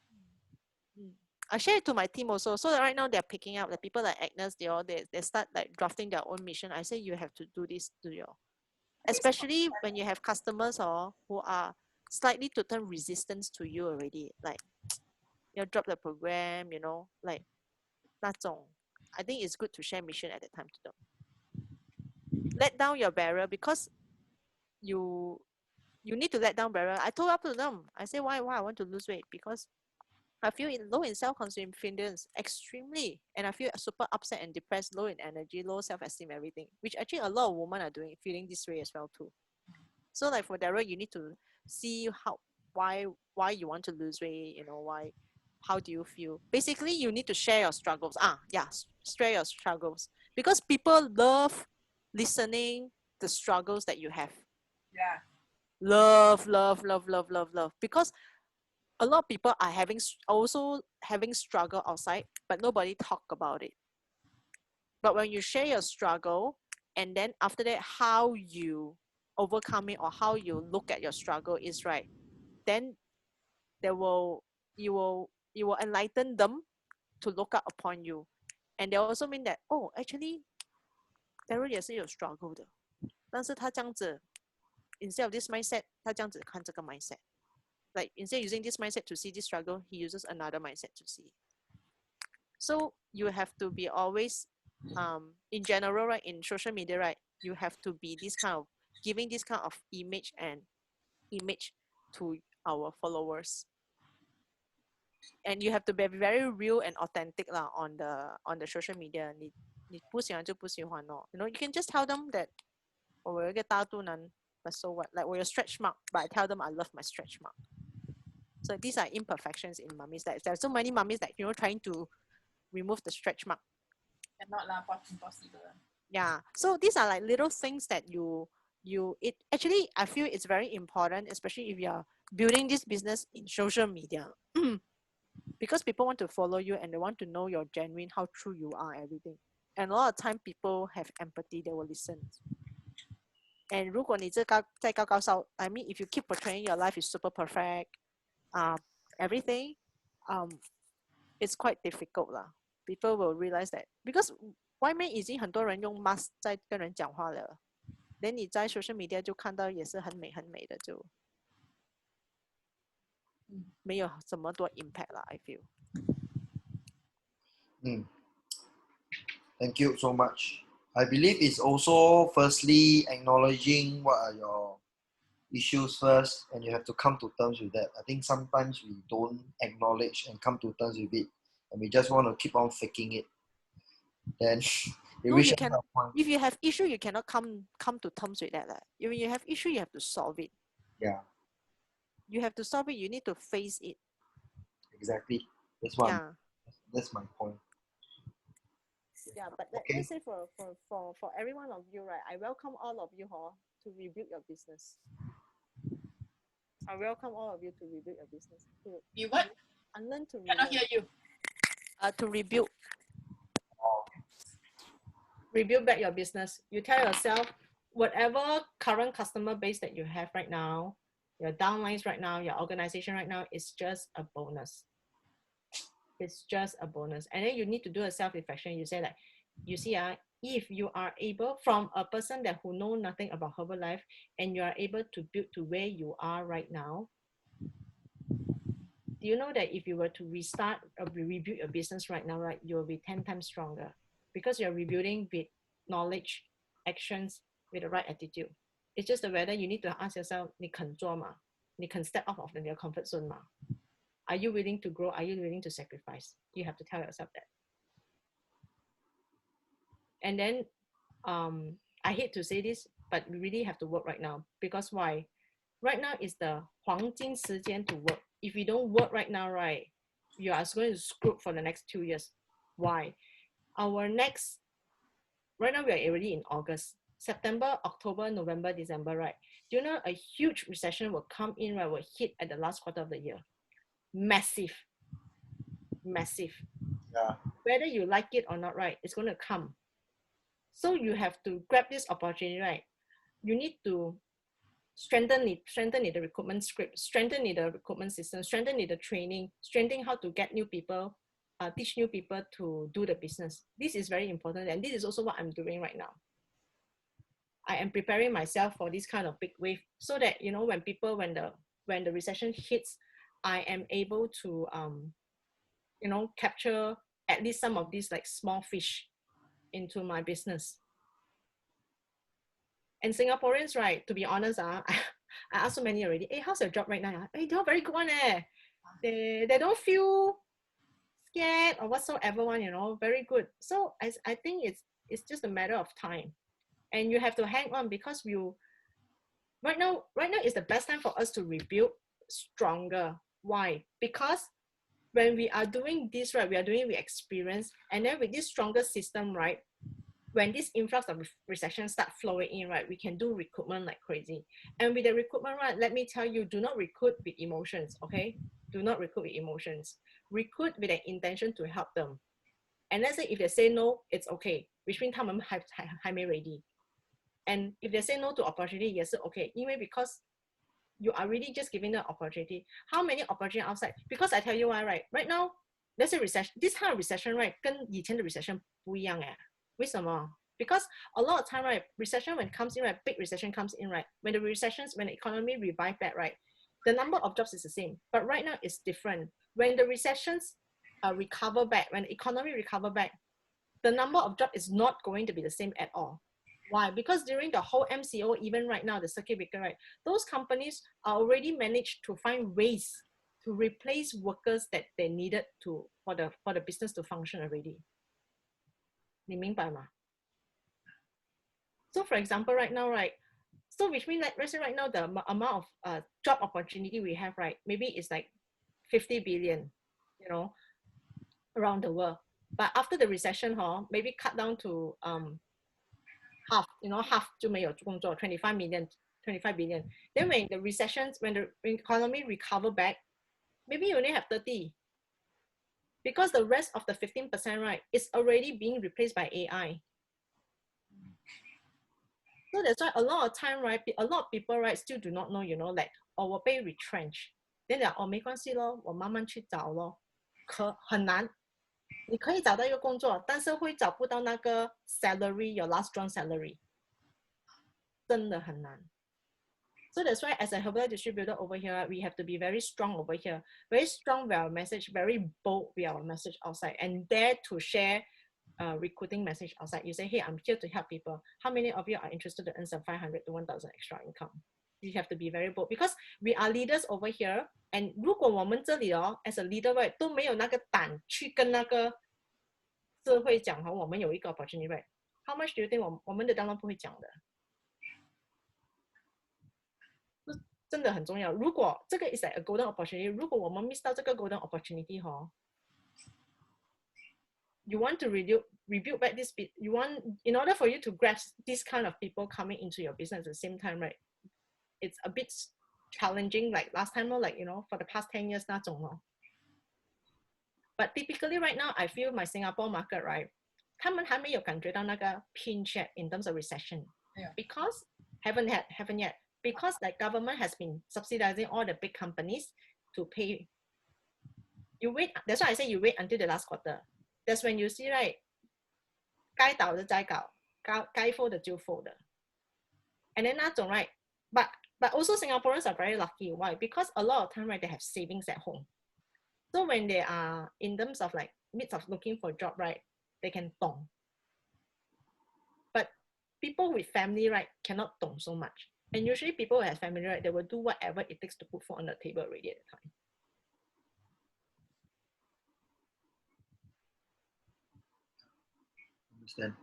I share it to my team also. So right now they're picking up the people like Agnes. They start like drafting their own mission. I say you have to do this to your, especially when you have customers who are slightly to turn resistance to you already. Like drop the program. Like 那种. I think it's good to share mission at the time to them. Let down your barrier because you need to let down barrier. I told up to them. I say why I want to lose weight because I feel low in self-confidence extremely, and I feel super upset and depressed, low in energy, low self-esteem, everything. Which actually a lot of women are feeling this way as well too. So like for Daryl, you need to see why you want to lose weight. How do you feel? Basically, you need to share your struggles. Share your struggles because people love listening the struggles that you have. Yeah. Love because a lot of people are also having struggle outside, but nobody talk about it. But when you share your struggle, and then after that, how you overcome it or how you look at your struggle is right, then you will enlighten them to look up upon you. And they also mean that, oh, actually, Daryl 也是有 struggle 的，但是他这样子 instead of this mindset, 他这样子看这个 mindset. Like instead of using this mindset to see this struggle, he uses another mindset to see. So you have to be always, in general, right, in social media, right, you have to be this kind of giving this kind of image to our followers. And you have to be very real and authentic lah on the social media. 你不喜欢就不喜欢咯. You know, you can just tell them that 我有一个大肚腩 but so what? Like 我有 stretch mark, but I tell them I love my stretch mark. So these are imperfections in mummies. That there are so many mummies that, you know, trying to remove the stretch mark. Cannot lah, impossible. Yeah. So these are like little things that it actually, I feel it's very important, especially if you're building this business in social media. Because people want to follow you and they want to know your genuine, how true you are, everything. And a lot of time people have empathy, they will listen. And 如果你在高高烧, I mean, if you keep portraying your life is super perfect, everything, it's quite difficult lah. People will realize that because 外面已经很多人用 mask 在跟人讲话了， then 你在 social media 就看到也是很美很美的，就没有这么多 impact 啦 I feel. Thank you so much. I believe it's also firstly acknowledging what are your issues first, and you have to come to terms with that. I think sometimes we don't acknowledge and come to terms with it, and we just want to keep on faking it. Then No, you can. If you have issue, you cannot come to terms with that. If you have issue, you have to solve it. Yeah, You have to solve it. You need to face it. exactly. That's what. Yeah. That's my point. Yeah, but Okay. let's say for every one of you, right? I welcome all of you, to rebuild your business. I welcome all of you to rebuild your business. You what? Unlearn to Cannot rebuild. hear you. To rebuild. Rebuild back your business. You tell yourself, whatever current customer base that you have right now, your downlines right now, your organization right now, is just a bonus. It's just a bonus. And then you need to do a self-reflection. You say like, you see, if you are able, from a person that who know nothing about Herbalife, and you are able to build to where you are right now, do you know that if you were to restart or rebuild your business right now, right, you'll be 10 times stronger because you're rebuilding with knowledge, actions, with the right attitude. It's just whether you need to ask yourself, 你肯做吗? 你肯 step out of your comfort zone吗? Are you willing to grow? Are you willing to sacrifice? You have to tell yourself that. And then, I hate to say this, but we really have to work right now. Because why? Right now is the 黄金时间 to work. If you don't work right now, right, you are going to screw for the next 2 years. Why? Right now we are already in August. September, October, November, December, right? Do you know a huge recession will come in, right, will hit at the last quarter of the year? Massive. Yeah. Whether you like it or not, right, it's going to come. So you have to grab this opportunity, right? You need to strengthen the recruitment script, strengthen the recruitment system, strengthen the training, strengthen how to get new people, teach new people to do the business. This is very important, and this is also what I'm doing right now. I am preparing myself for this kind of big wave, so that, you know, when the recession hits, I am able to you know, capture at least some of these like small fish into my business. And Singaporeans, right, to be honest, I asked so many already, hey, how's your job right now? Hey, they're very good one. They don't feel scared or whatsoever one, you know, very good. So I think it's just a matter of time. And you have to hang on, because right now is the best time for us to rebuild stronger. Why? Because when we are doing this, right, we are doing with experience, and then with this stronger system, right, when this influx of recession start flowing in, right, we can do recruitment like crazy. And with the recruitment, right, let me tell you, do not recruit with emotions, okay? Do not recruit with emotions. Recruit with an intention to help them. And let's say if they say no, it's okay, which means 他们还没 ready. And if they say no to opportunity, yes, okay, because you are really just giving the opportunity. How many opportunities outside? Because I tell you why, right now, let's say recession, this kind of recession, right, 跟以前的 recession 不一样哎。为什么？ Because a lot of time, right, recession when it comes in, right, big recession comes in, right, when the economy revive back, right, the number of jobs is the same. But right now it's different. When the recessions recover back, when the economy recover back, the number of jobs is not going to be the same at all. Why? Because during the whole MCO, even right now, the circuit breaker, right, those companies are already managed to find ways to replace workers that they needed to for the business to function already. 你明白吗? So for example, right now, right, so which means like let's say right now the amount of job opportunity we have, right, maybe it's like 50 billion, you know, around the world. But after the recession, maybe cut down to half, you know, half 就没有工作, 25 billion. Then when the recessions, when the economy recover back, maybe you only have 30. Because the rest of the 15%, right, is already being replaced by AI. So that's why a lot of time, right, a lot of people, right, still do not know, you know, like, 我被 retrench. Then they're, 没关系咯，我慢慢去找咯。很难。你可以找到一个工作，但是会找不到那个 salary, your last drawn salary. 真的很难。So that's why as a herbal distributor over here, we have to be very strong over here. Very strong with our message, very bold with our message outside, and dare to share recruiting message outside. You say, hey, I'm here to help people. How many of you are interested to earn some 500 to 1,000 extra income? You have to be very bold because we are leaders over here. And 如果我们这里as a leader, right, 都没有那个胆去跟那个社会讲我们有一个 opportunity, right? How much do you think 我们的当然不会讲的？真的很重要。如果这个 is like a golden opportunity， 如果我们 miss 到这个 golden opportunity you want to rebuild back this bit. You want, in order for you to grasp this kind of people coming into your business at the same time, right? It's a bit challenging. Like last time, like, you know, for the past 10 years 那种But typically right now, I feel my Singapore market, right? 他们还没有感觉到那个 pinch in terms of recession, because haven't yet. Because the government has been subsidizing all the big companies to pay. You wait. That's why I say you wait until the last quarter. That's when you see, right? 该倒的再搞，该 fold 的就 fold 的。And then 那种 right, but also Singaporeans are very lucky. Why? Because a lot of time, right, they have savings at home. So when they are in terms of like midst of looking for a job, right, they can dong. But people with family, right, cannot dong so much. And usually people who have family, right, they will do whatever it takes to put food on the table already at the time. Understand.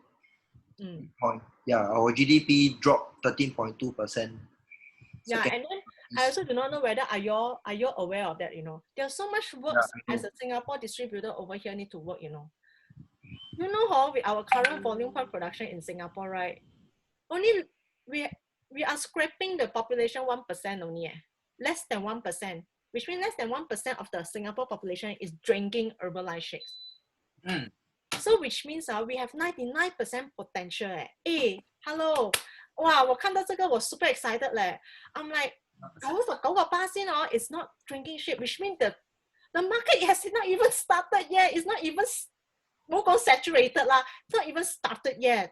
Point. Yeah, our GDP dropped 13.2%. Yeah, and then I also do not know whether are you aware of that, you know. There's so much work as a Singapore distributor over here need to work, you know. You know how with our current volume point production in Singapore, right? Only we are scraping the population 1% only, less than 1%, which means less than 1% of the Singapore population is drinking Herbalife shakes. So which means we have 99% potential. Hello. Wow, 我看到这个我 super excited 嘞. I'm like, 9%is not drinking shit, which means the market has not even started yet. It's not even saturated lah. It's not even started yet.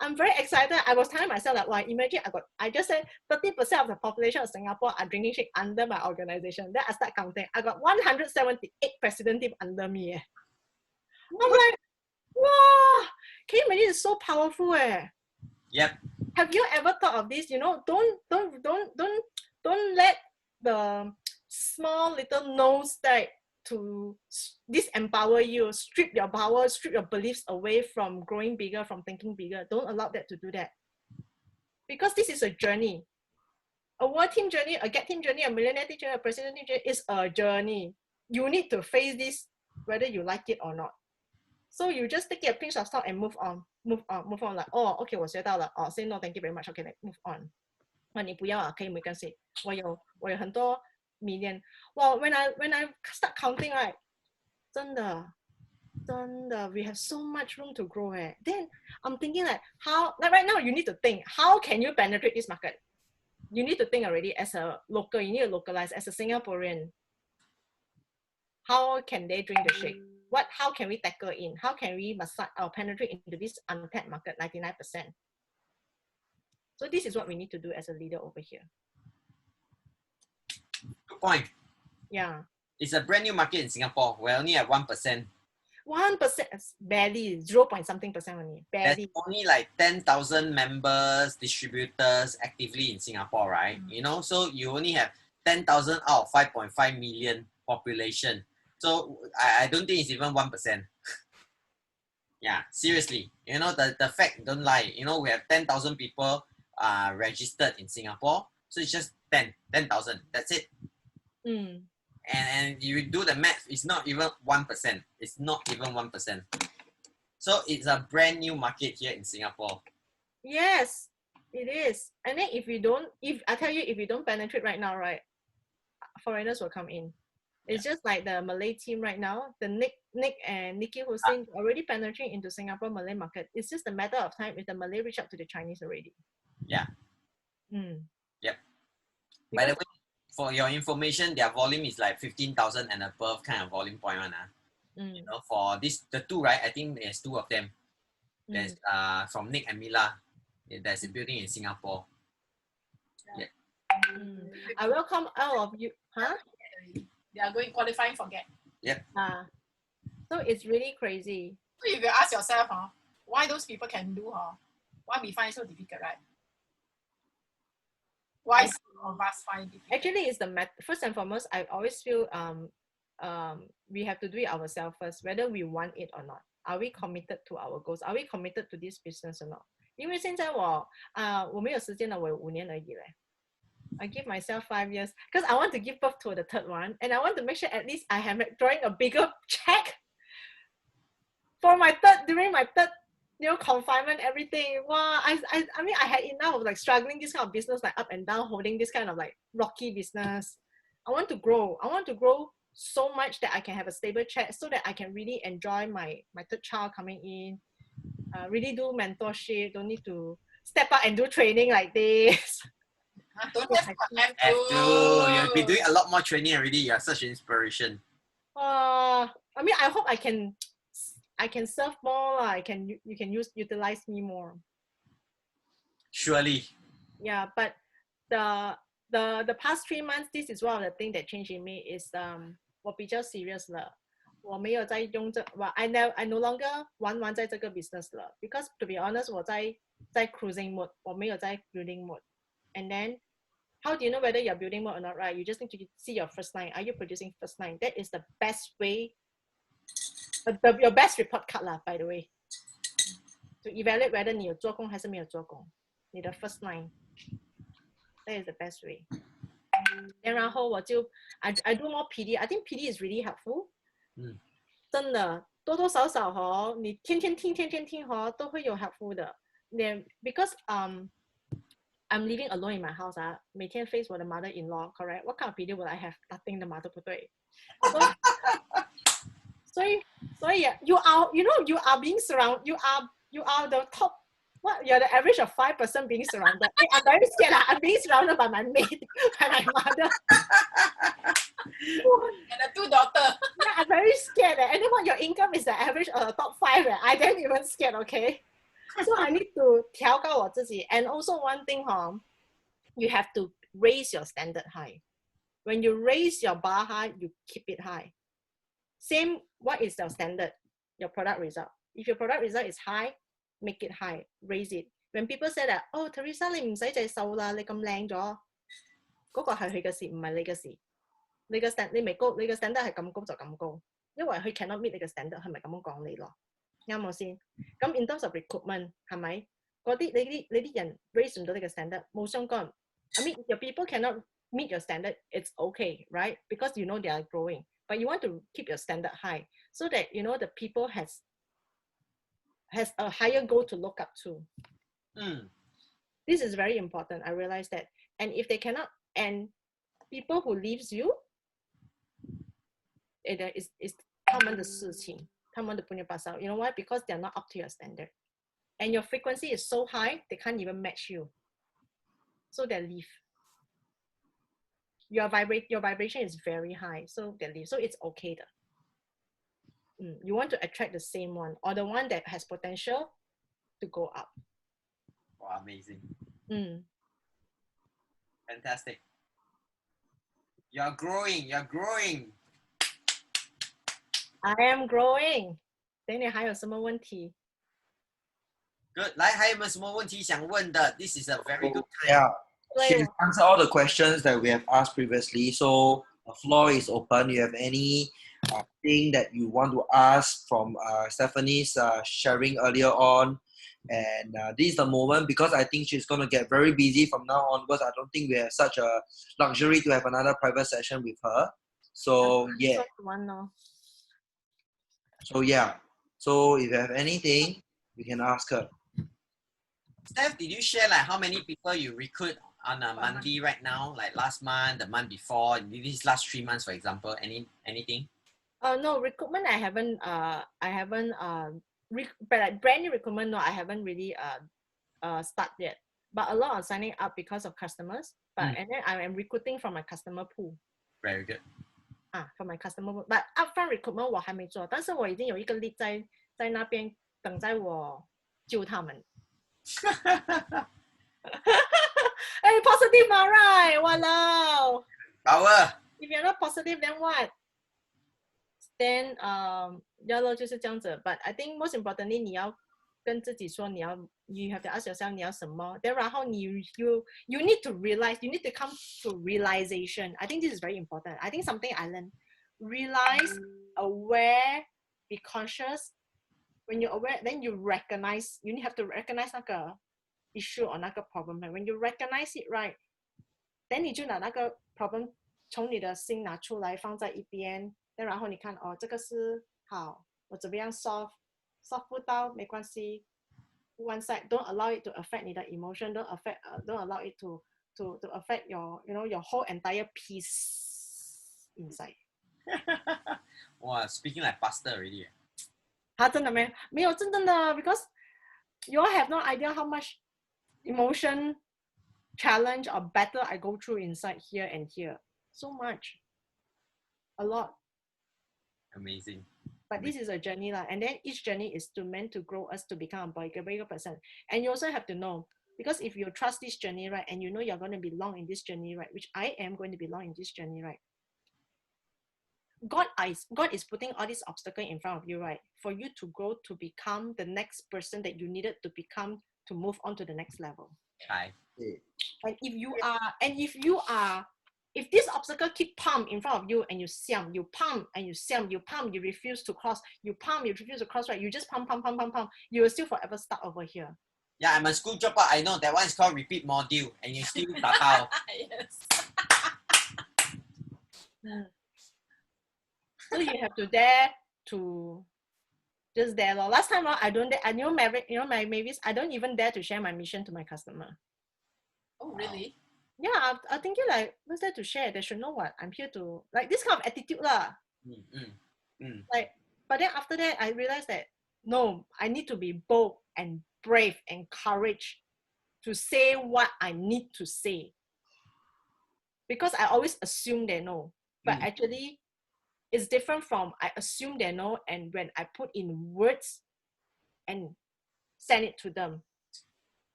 I'm very excited. I was telling myself that, wow, imagine I just said 30% of the population of Singapore are drinking shit under my organization. Then I start counting. I got 178 president team under me. I'm like, wow, can you imagine? It's so powerful. Yep. Have you ever thought of this? You know, don't let the small little nose that to disempower you, strip your power, strip your beliefs away from growing bigger, from thinking bigger. Don't allow that to do that. Because this is a journey. A world team journey, a get team journey, a millionaire team journey, a president team journey is a journey. You need to face this whether you like it or not. So you just take it a pinch of salt and move on. Like, oh, okay, 我学到了. Oh, say no, thank you very much. Okay, like, move on. 你不要啊，可以没关系。我有很多 million. Well, when I start counting, right, 真的 we have so much room to grow. Then I'm thinking like right now you need to think, how can you penetrate this market? You need to think already as a local, you need to localize as a Singaporean. How can they drink the shake? How can we tackle in? How can we massage or penetrate into this untapped market, 99%? So this is what we need to do as a leader over here. Good point. Yeah. It's a brand new market in Singapore. We're only at 1%. 1%, barely, 0 point something percent only, There's barely. only like 10,000 members, distributors actively in Singapore, right? You know, so you only have 10,000 out of 5.5 million population. So I don't think it's even 1%. Yeah, seriously. You know, the fact don't lie. You know, we have 10,000 people registered in Singapore. So it's just 10,000. That's it. Mm. And you do the math, it's not even 1%. It's not even 1%. So it's a brand new market here in Singapore. Yes, it is. And then if I tell you, if you don't penetrate right now, right, foreigners will come in. It's just like the Malay team right now, the Nick and Nikki Hussein already penetrating into Singapore Malay market. It's just a matter of time if the Malay reach out to the Chinese already. Yeah. Mm. Yep. By the way, for your information, their volume is like 15,000 and above kind of volume point one. You know, for the two, right? I think there's two of them. There's from Nick and Mila. There's a building in Singapore. Yeah. I welcome all of you. Huh? They are going qualifying for GET. Yep. So it's really crazy. So if you ask yourself, why those people can do, why we find so difficult, right? Why some of us find difficult? Actually, it's first and foremost, I always feel we have to do it ourselves first, whether we want it or not. Are we committed to our goals? Are we committed to this business or not? 因为现在我没有时间了，我有5年而已嘞。I give myself 5 years because I want to give birth to the third one, and I want to make sure at least I am drawing a bigger check for my during my third, confinement, everything. Wow, I mean, I had enough of like struggling this kind of business, like up and down, holding this kind of like rocky business. I want to grow. I want to grow so much that I can have a stable check, so that I can really enjoy my third child coming in. Really do mentorship. Don't need to step up and do training like this. Don't have to. You'll be doing a lot more training already. You're such an inspiration. I mean, I hope I can serve more. You can utilize me more. Surely. Yeah, but the past 3 months, this is one of the things that changed in me is 我比较 serious 了。我没有在用I no longer 玩在这个 business 了 because to be honest 我在 cruising mode 我没有在 building mode. And then how do you know whether you're building mode or not, right? You just need to see your first line. Are you producing first line? That is the best way, your best report card lah, by the way, to evaluate whether 你有做工还是没有做工。你的 first line, that is the best way. Then 然后我就 I do more PD. I think PD is really helpful. 真的多多少少你天天听都会有 helpful 的。Because I'm living alone in my house 每天 face 我的 mother-in-law, correct? What kind of video will I have? Nothing the mother 不对。所以 you are being surrounded. You are the top. What? You're the average of 5% being surrounded. I'm very scared. I'm being surrounded by my maid, by my mother. And the 2 daughters. Yeah, I'm very scared. And then what your income is the average of the top 5. I damn even scared, okay? So I need to 调高我自己. And also one thing, you have to raise your standard high. When you raise your bar high, you keep it high. Same, what is your standard? Your product result. If your product result is high, make it high, raise it. When people say that, oh, Teresa, 你唔使再瘦啦，你咁靚咗，嗰個係佢嘅事，唔係你嘅事。你嘅 standard 係咁高就咁高，因為佢 cannot meet 你嘅 standard，係咪咁樣講你咯？啱冇先？咁 in terms of recruitment 係咪？嗰啲你啲人 raise 唔到你嘅 standard，冇相干。I mean, your people cannot meet your standard, it's okay, right? Because you know they are growing, but you want to keep your standard high so that the people has a higher goal to look up to. This is very important. I realize that. And if they cannot, and people who leaves you, it is 他们的事情，他们的不能把手。You know why? Because they're not up to your standard, and your frequency is so high they can't even match you, so they leave. your vibration is very high, so it's okay. You want to attract the same one or the one that has potential to go up. Wow, amazing. Mm. Fantastic. You're growing. You're growing. I am growing. 等你还有什么问题？ Good. 来，还有没有什么问题想问的？ This is a very good time. Yeah, she has answered all the questions that we have asked previously. So the floor is open. You have any thing that you want to ask from Stephanie's sharing earlier on? And this is the moment because I think she's going to get very busy from now on because I don't think we have such a luxury to have another private session with her. So yeah. So yeah. So if you have anything, you can ask her. Steph, did you share like how many people you recruit on a monthly right now? Like last month, the month before, these last 3 months, for example, anything? No, recruitment I haven't but like brand new recruitment, no, I haven't really start yet. But a lot are signing up because of customers. But and then I am recruiting from my customer pool. Very good. From my customer pool. But upfront recruitment 我还没做，但是我已经有一个 lead 在那边等待我救他们。Hey, positive, right? Walao. Power. If you're not positive, then what? Then yeah 咯，就是这样子。But I think most importantly, 你要跟自己说，you have to ask yourself 你要什么。Then 然后you need to realize, you need to come to realization. I think this is very important. I think something I learned. Realize, aware, be conscious. When you're aware, then you recognize. You have to recognize 那个 issue or 那个 problem. When you recognize it, right? Then 你就拿那个 problem 从你的心拿出来放在一边。然后你看哦，这个是好，我怎么样 solve 不到没关系 ，one side don't allow it to affect 你的 emotion, don't allow it to affect your your whole entire peace inside. Wow, speaking like pastor already. 真的没有真的 because you all have no idea how much emotion challenge or battle I go through inside here and here. So much, a lot. Amazing. But this is a journey and then each journey is meant to grow us to become a bigger person. And you also have to know, because if you trust this journey, right, and you know you're going to belong in this journey, right, which I am going to belong in this journey, right, God is putting all these obstacles in front of you, right, for you to grow to become the next person that you needed to become to move on to the next level. Hi. And if this obstacle keep pump in front of you and you pump and you refuse to cross, you refuse to cross, right? You just pump, you will still forever stuck over here. Yeah, I'm a school dropout. I know that one is called repeat module, and you still tatao. Yes. So you have to dare to just dare. Last time I knew my Mavis, I don't even dare to share my mission to my customer. Oh, really? Yeah, I'm thinking like, what's there to share? They should know what I'm here to, like this kind of attitude lah. Like, but then after that, I realized that no, I need to be bold and brave and courage to say what I need to say. Because I always assume they know, but actually, it's different from I assume they know, and when I put in words and send it to them.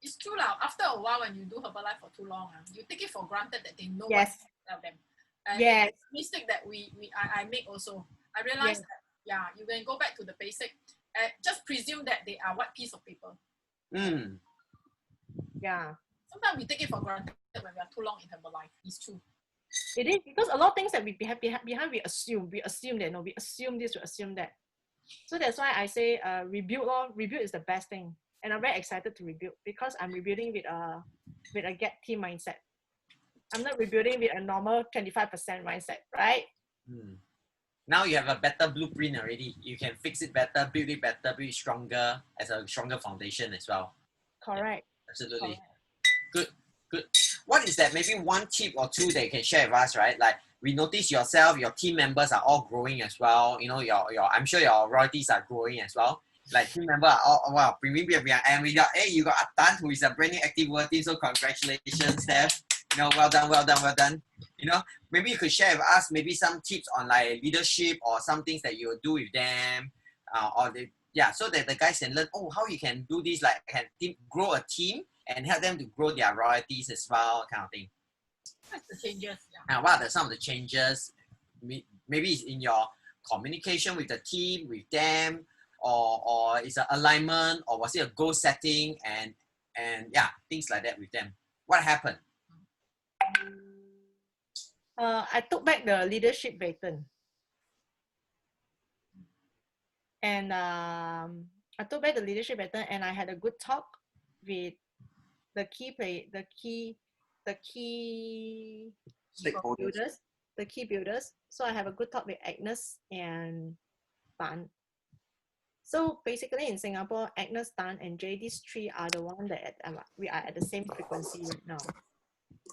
It's true lah. After a while, when you do Herbalife for too long, you take it for granted that they know Yes. what you tell them. And Yes. it's a mistake that I make also. I realized that you can go back to the basic and just presume that they are white piece of paper. Yeah. Sometimes we take it for granted when we are too long in Herbalife. It's true. It is because a lot of things that we behind we assume that no, we assume this, we assume that. So that's why I say rebuild. Rebuild is the best thing. And I'm very excited to rebuild because I'm rebuilding with a get team mindset. I'm not rebuilding with a normal 25% mindset, right? Now you have a better blueprint already. You can fix it better, build it better, build it stronger as a stronger foundation as well. Correct. Yeah, absolutely. Correct. Good. What is that? Maybe one tip or two that you can share with us, right? Like we notice yourself, your team members are all growing as well. You know, I'm sure your royalties are growing as well. Like team member are all wow, and we got you got Atan who is a brand new active world team. So congratulations, Steph. You know, well done. You know, maybe you could share with us maybe some tips on like leadership or some things that you do with them, so that the guys can learn, oh, how you can do this, like can grow a team and help them to grow their royalties as well, kind of thing. What's the changes? Yeah. And what are some of the changes? Maybe it's in your communication with the team, with them, or it's an alignment, or was it a goal setting, and things like that with them. What happened? I took back the leadership baton. And I took back the leadership baton, and I had a good talk with the key Stakeholders. builders. So I have a good talk with Agnes and Tan. So basically in Singapore, Agnes, Tan, and Jay, these three are the one that we are at the same frequency right now.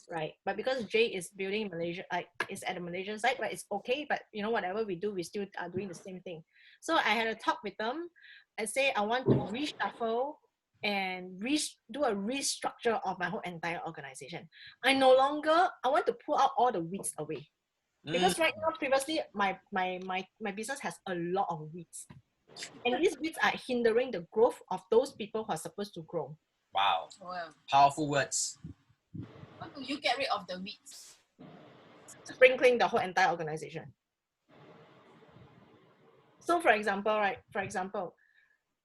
Right, but because Jay is building Malaysia, like is at the Malaysian side, but it's okay. But you know, whatever we do, we still are doing the same thing. So I had a talk with them. I say I want to reshuffle and do a restructure of my whole entire organization. I want to pull out all the weeds away, because right now, previously, my business has a lot of weeds, and these weeds are hindering the growth of those people who are supposed to grow. Wow, Well, powerful words. how do you get rid of the weeds? Sprinkling the whole entire organization. So for example,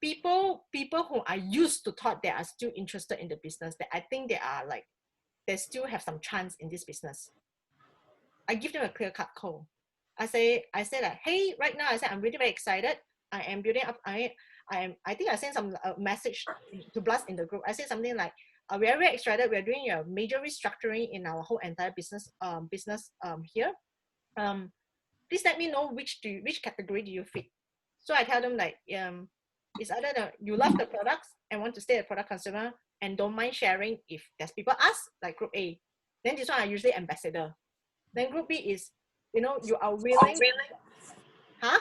people who are used to thought they are still interested in the business, that I think they still have some chance in this business. I give them a clear-cut call. I say like, hey, right now, I said I'm really very excited. I am building up. I think I sent some message to blast in the group. I said something like, we are very excited. We are doing a major restructuring in our whole entire business here. Please let me know which category do you fit. So I tell them like, it's either you love the products and want to stay a product consumer and don't mind sharing if there's people ask, like group A. Then this one are usually ambassador. Then group B is, you know, you are willing. Huh?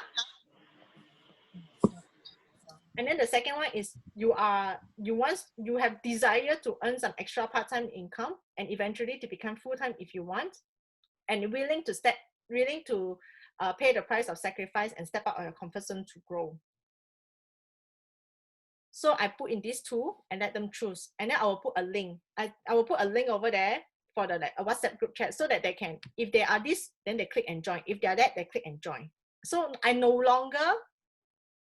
And then the second one is you have desire to earn some extra part-time income and eventually to become full-time if you want, and willing to pay the price of sacrifice and step out of your comfort zone to grow. So I put in these two and let them choose, and then I will put a link. I will put a link over there for the a WhatsApp group chat, so that they can, if they are this, then they click and join. If they are that, they click and join. So I no longer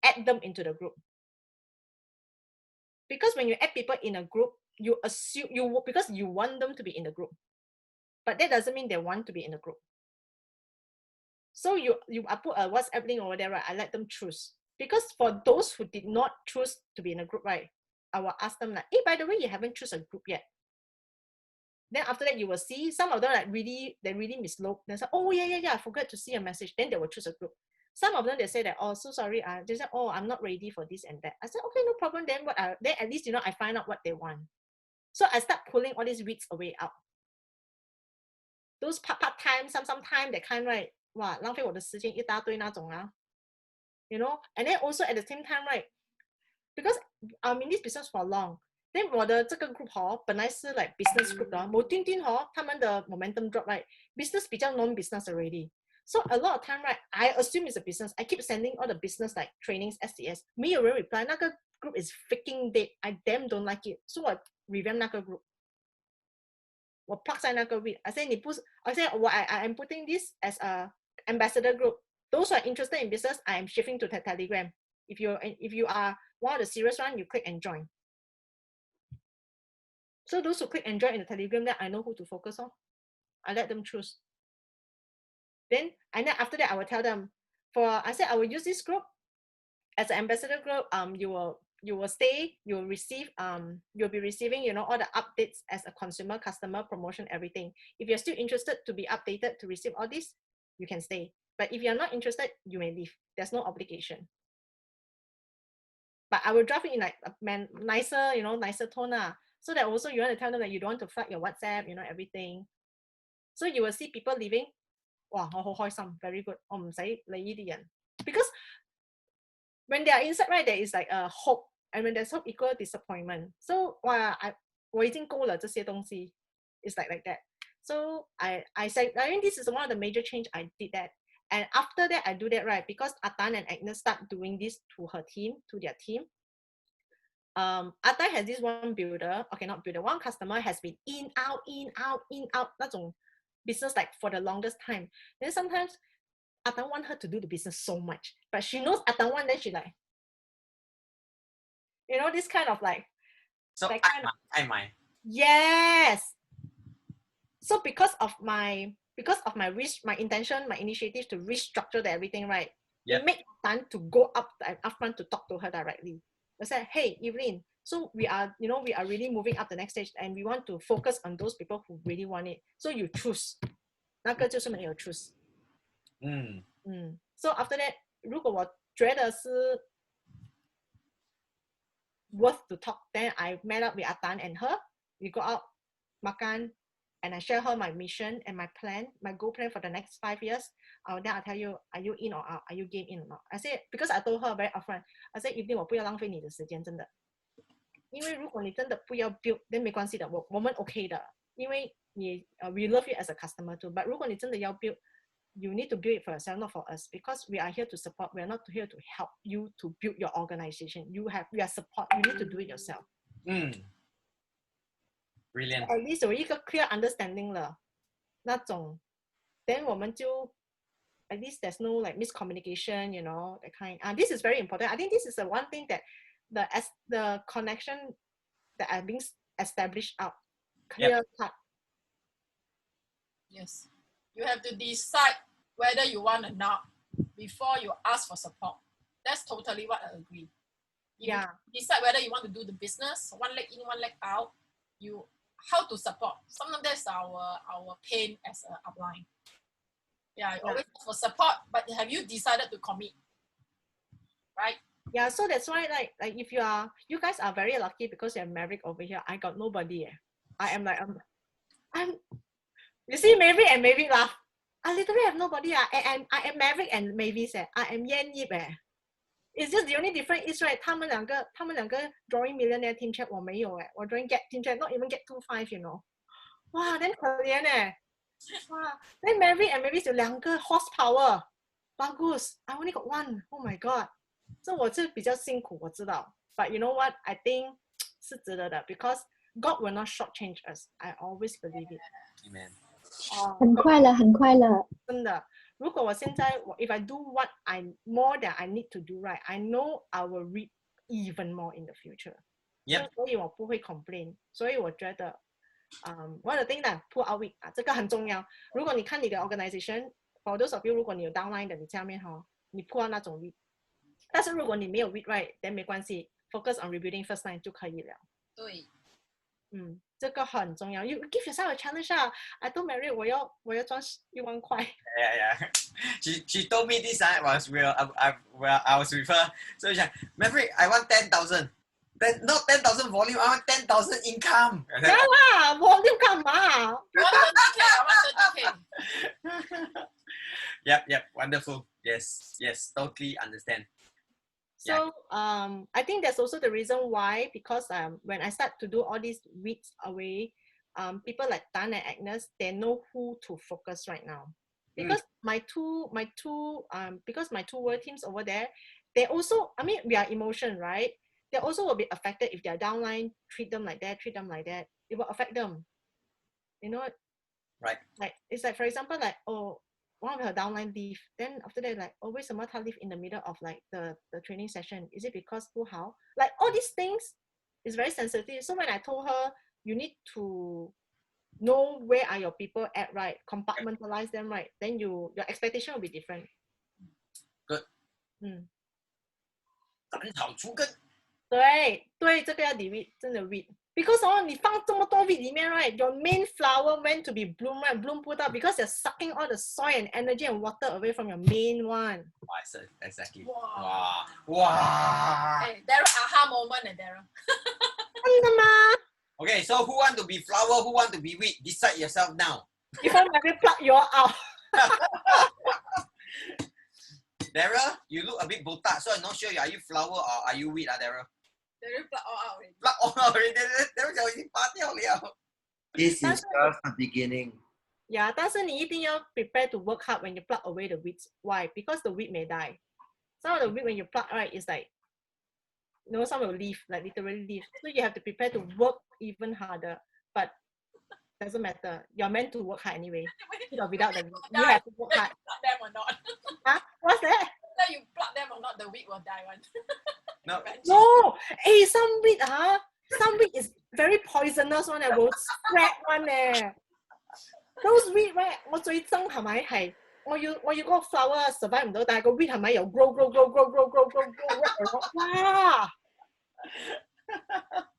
add them into the group. Because when you add people in a group, you assume because you want them to be in the group, but that doesn't mean they want to be in the group. So I put a WhatsApp link over there, right? I let them choose, because for those who did not choose to be in a group, right, I will ask them like, hey, by the way, you haven't chosen a group yet. Then after that, you will see some of them like they really misload. They say, oh yeah, I forgot to see a message. Then they will choose a group. Some of them, they say that, oh, so sorry. They say, oh, I'm not ready for this and that. I said, okay, no problem. Then then at least, you know, I find out what they want. So I start pulling all these weeds away out. Those part-time, some time, that kind, right? Wow, 浪费我的时间一大堆那种啊. You know, and then also at the same time, right? Because I'm in this business for long. Then 我的这个 group 本来是 like business group 的，某天天他们的 momentum drop, right? Business 比较 non-business already. So a lot of time, right, I assume it's a business. I keep sending all the business like trainings, SDS. 没有人 reply. 那个 group is freaking dead. I damn don't like it. So 我 revamp 那个 group. 我 plug 在那个 week. I say I am putting this as a ambassador group. Those who are interested in business, I am shifting to Telegram. If you are one of the serious one, you click and join. So those who click and join in the Telegram, then I know who to focus on. I let them choose. Then after that, I will tell them, I said I will use this group as an ambassador group. You will stay, you'll be receiving, you know, all the updates as a consumer, customer, promotion, everything. If you're still interested to be updated to receive all this, you can stay. But if you're not interested, you may leave. There's no obligation. But I will draft it in like a nicer tone. So that also you want to tell them that you don't want to flood your WhatsApp, you know, everything. So you will see people leaving. Wow, very good. Because when they are inside, right, there is like a hope. And when there's hope equal disappointment. So 我已经够了这些东西. It's like that. So I said, I think this is one of the major change I did that. And after that, I do that, right? Because Atan and Agnes start doing this to their team. Atan has this one builder, okay, not builder, one customer has been in, out, that business like for the longest time. Then sometimes Atan want her to do the business so much, but she knows Atan want, then she like, this kind of like, So that kind I might. yes. So because of my my intention, my initiative to restructure everything, right? Yep. It made time to go up front to talk to her directly. I said, hey, Evelyn, so we are really moving up the next stage, and we want to focus on those people who really want it. So you choose. 那个就是没有 choose. So after that, 如果我觉得是 worth to talk, then I met up with Atan and her. We go out, makan, and I share her my mission and my plan, my goal plan for the next 5 years. Then I'll tell you, are you in or out? Are you game in or not? I said, because I told her very upfront, I said, 一定我不要浪费你的时间，真的。因为如果你真的不要 build， then 没关系的，我们 OK 的，因为你we love you as a customer too. But 如果你真的要 build, you need to build it for yourself, not for us, because we are here to support. We are not here to help you to build your organization. We are support. You need to do it yourself. Brilliant. At least 有一个 clear understanding 了，那种 then 我们就 at least there's no like miscommunication, that kind. This is very important. I think this is the one thing that the connection that are being established out clear cut. Yes. You have to decide whether you want or not before you ask for support. That's totally what I agree. You decide whether you want to do the business, one leg in, one leg out. How to support. Sometimes that's our pain as an upline. Yeah, you always ask for support, but have you decided to commit? Right? Yeah, so that's why like if you guys are very lucky because you're married over here. I got nobody. I am like I'm you see Maverick and Maverick laugh. I literally have nobody. I am Maverick and Mavis. I am Yan Yip. It's just the only difference is right. 他们两个 drawing millionaire team chat 我没有我 drawing get team chat not even get 25. 哇 then 可怜哇 then Maverick and Mavis 有2个 horsepower. Bagus. I only got 1. Oh my god. So 我是比较辛苦我知道 but you know what I think 是值得的 because God will not shortchange us. I always believe it. Amen. 很快乐，很快乐。真的，如果我现在if I do what I more than I need to do right, I know I will reap even more in the future. Yep. 所以我不会 complain. 所以我觉得one of the things that pull out week 这个很重要。如果你看你的 organization, for those of you 如果你有 downline 的，你下面你 pull out 那种 week。但是如果你没有 week right, then 没关系 ，focus on rebuilding first line 就可以了。对。这个很重要。You give yourself a challenge. I told Mary 我要赚1万块。Yeah. She told me this was I was with her. So she's like, Maverick, I want 10,000. Then not 10,000 volume, I want 10,000 income. 对啦，volume 干嘛？130K. Yep. Wonderful. Yes. Totally understand. So I think that's also the reason why, because when I start to do all these weeks away, people like Dan and Agnes, they know who to focus right now. Because my two work teams over there, they also, I mean, we are emotion, right? They also will be affected if they're downline, treat them like that. It will affect them. Right. Like it's like, for example, like one of her downline leave, then after that like always some other leave in the middle of like the training session. Is it because how? Like all these things is very sensitive. So when I told her you need to know where are your people at, right? Compartmentalize them, right? Then your expectation will be different. Good. 斩草除根。对，这个要 read， 真的 read。Because 你放这么多 weed 里面 right, your main flower meant to be bloom, right? Bloom 不到 because you're sucking all the soil and energy and water away from your main one. Exactly. Wow. Hey, Daryl, aha moment, Daryl. 真的吗 Okay, so who want to be flower, who want to be weed? Decide yourself now. Before I plug you all out. Daryl, you look a bit botak, so I'm not sure are you flower or are you weed, Daryl? Daryl plug all out already. Plug all out already. Daryl 已经拔掉了。This is just the beginning. Yeah, 但是你一定要 prepare to work hard when you pluck away the weeds. Why? Because the weed may die. Some of the weed when you pluck, right, is like, some will leave, like literally leave. So you have to prepare to work even harder. But doesn't matter. You're meant to work hard anyway. With or without the weed, you have to work hard. Pluck them or not. Huh? What's that? Whether you pluck them or not, the weed will die one. No. No. Hey, some weed is very poisonous one and will spread one. Those weed, right? 我最憎係咪係我要嗰個 flower survive 唔到，但係個 weed 係咪又 grow， 哇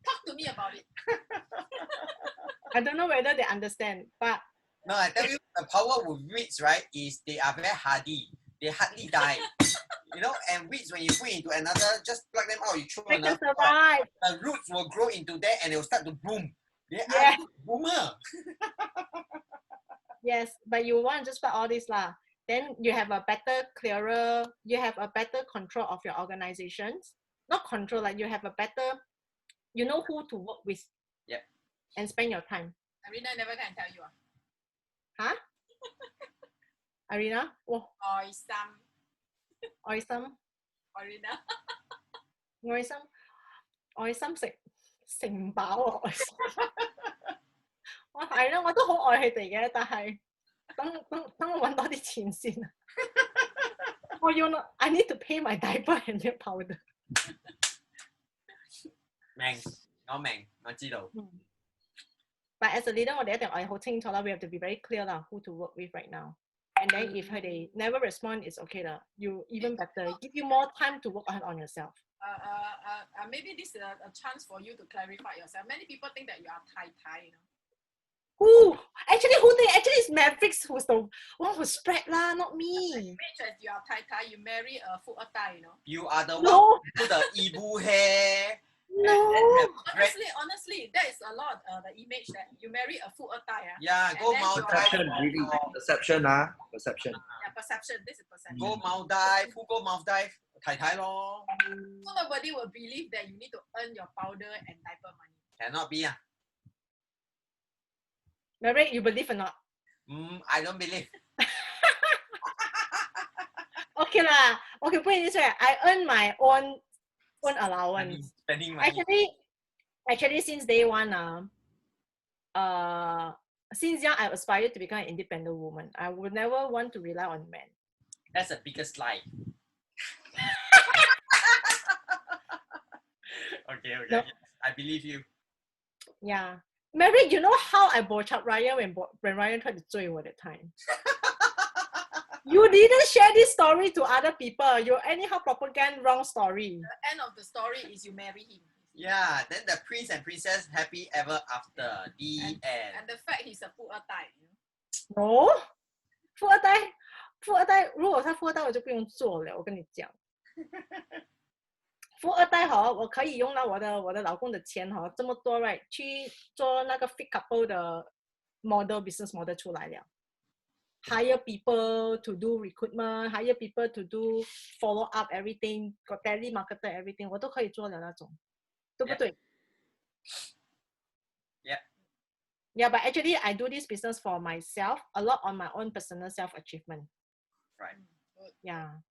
Talk to me about it. I don't know whether they understand, but No, I tell you, the power with weeds, right, is they are very hardy. They hardly die. And weeds, when you put into another, just pluck them out, you throw they can another, survive. the roots will grow into there and they will start to bloom. They Yeah. are boomer. Yes, but you want to just pluck all this lah. Then you have a better, clearer, you have a better control of your organizations. Not control, like you have a better, you know who to work with. Yep. And spend your time. Arena never can tell you. Huh? Arena? Oh, Oisam. Arena. Arena. 愛心食唔飽啊！我係啦，我都好愛佢哋嘅，但係等我揾多啲錢先啊！I need to pay my diaper and milk powder。我知道。But as a leader，我哋一定係好清楚啦。We have to be very clear 啦 ，who to work with right now. And then if 佢哋 never respond, it's okay 啦。You even better give you more time to work on yourself. Maybe this is a chance for you to clarify yourself. Many people think that you are Tai. Who? Actually, it's Mavericks who's the one who spread lah, not me. As you are Tai, you marry a full Tai, You are the No. one who put the Ibu hair. No. Honestly, that is a lot the image that you marry a full Tai. Yeah, go then Maldives. Perception, really. Perception. Yeah, perception. This is perception. Go Maldives. Who go Maldives? Tai lor. So nobody will believe that you need to earn your powder and diaper money. Cannot be. Maverick, you believe or not? I don't believe. Okay lah. Okay, put it this way. I earn my own allowance. Spending money. Actually, since day one, since young, I aspired to become an independent woman. I would never want to rely on men. That's the biggest lie. Okay. No. I believe you. Yeah. Mary, you know how I bought up Ryan when Ryan tried to 追我 that time? You didn't share this story to other people. You anyhow propaganda wrong story. The end of the story is you marry him. Yeah, then the prince and princess happy ever after. The end. And the fact he's a full Tai. No? 富二代，如果他富二代，我就不用做了。我跟你讲，富二代我可以用到我的老公的钱这么多 right 去做那个 fit couple 的 business model 出来了。Hire people to do recruitment, hire people to do follow up everything, got telemarketer everything， 我都可以做了那种，对不对 ？Yeah, but actually I do this business for myself, a lot on my own personal self-achievement. Right. Yeah.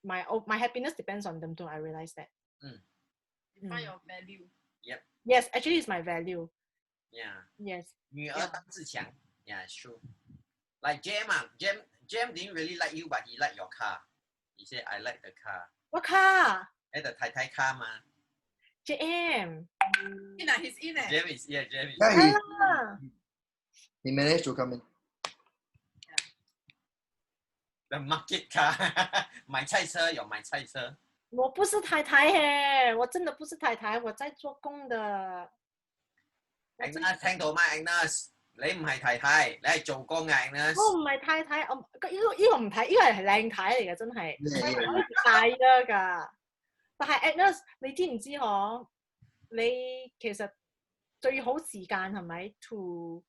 My happiness depends on them too. I realize that. You find your value. Yep. Yes, actually it's my value. Yeah. Yes. 女儿当自强. Yeah, it's true. Like Jam didn't really like you, but he liked your car. He said, I like the car. What car? The Tai car ma. JM. He's in it. Jam is. Yeah, he managed to come in. The market car. 买菜车有买菜车。我不是太太耶，我真的不是太太，我在做工的。Agnes 聽到嗎 ？Agnes，你唔係太太，你係做工嘅 Agnes。我唔係太太，呢個唔睇，呢個係靚太嚟嘅，真係。大㗎。但係 Agnes，你知唔知嗬？你其實最好時間係咪 to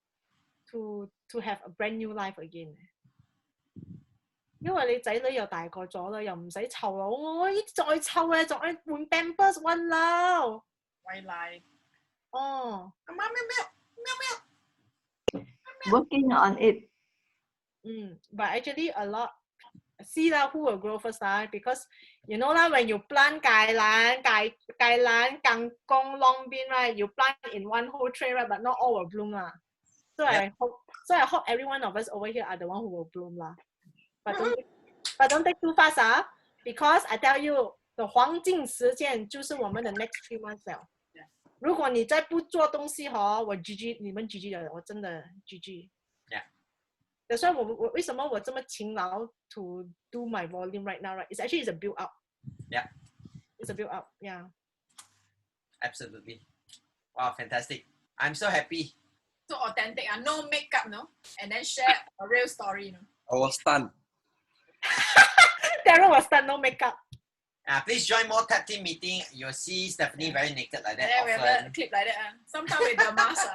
have a brand new life again？ 因為你仔女又大個咗啦，又唔使湊啦，我再湊咧，仲要換 Pampers 溫啦。喂奶。哦。阿媽喵喵喵喵。喵 working on it. But actually a lot, see lah who will grow first lah, because you know lah, when you plant kai lan, kangkong, long bean, right, you plant in one whole tray, right, but not all will bloom lah. So I hope every one of us over here are the one who will bloom lah. But don't take too fast because I tell you the 黄金时间就是我们的 next 3 months 了。如果你再不做东西我 GG 你们 GG 了，我真的 GG。That's why 我为什么我这么勤劳 to do my volume right now, right? It's actually a build up. Yeah. It's a build up. Yeah. Absolutely. Wow, fantastic. I'm so happy. So authentic, no makeup, no? And then share a real story, no? I was stunned. Darren was done, no makeup. Please join more tap team meeting. You'll see Stephanie very naked like that. And then we have a clip like that. Sometimes with the mask.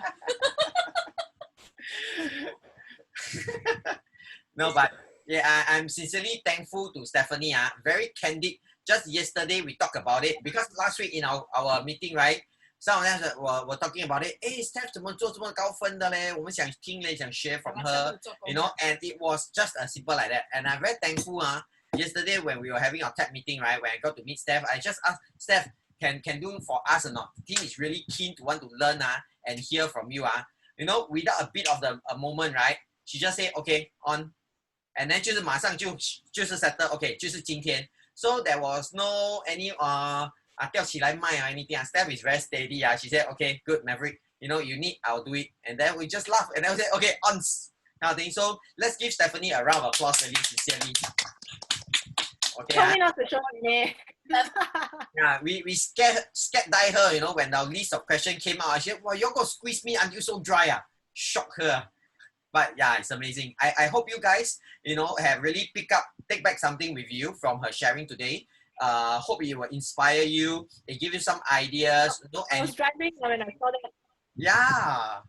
No, but yeah, I'm sincerely thankful to Stephanie. Very candid. Just yesterday we talked about it because last week in our meeting, right? Some of them were talking about it. Hey, Steph, 怎么做这么高分的嘞？我们想听嘞，想学 from her, you know. And it was just as simple like that. And I'm very thankful. Yesterday when we were having our tech meeting, right, when I got to meet Steph, I just asked Steph, can do for us or not? The team is really keen to want to learn and hear from you. You know, without a bit of a moment, right? She just say, okay, on. And then 就是马上就是 settle, okay, 就是今天. So there was no any 吊起来卖 or anything. Steph is very steady. She said, okay, good, Maverick. You know, you need, I'll do it. And then we just laugh. And then we say, okay, on. Kind of thing. So let's give Stephanie a round of applause, really sincerely. Okay. Tell me not to show me. Yeah, we scared die her, you know, when our list of questions came out. She said, well, you're going to squeeze me until so dry. Shock her. But yeah, it's amazing. I hope you guys, you know, have really take back something with you from her sharing today. Hope it will inspire you. It give you some ideas. You know, I was driving when I saw that. Yeah.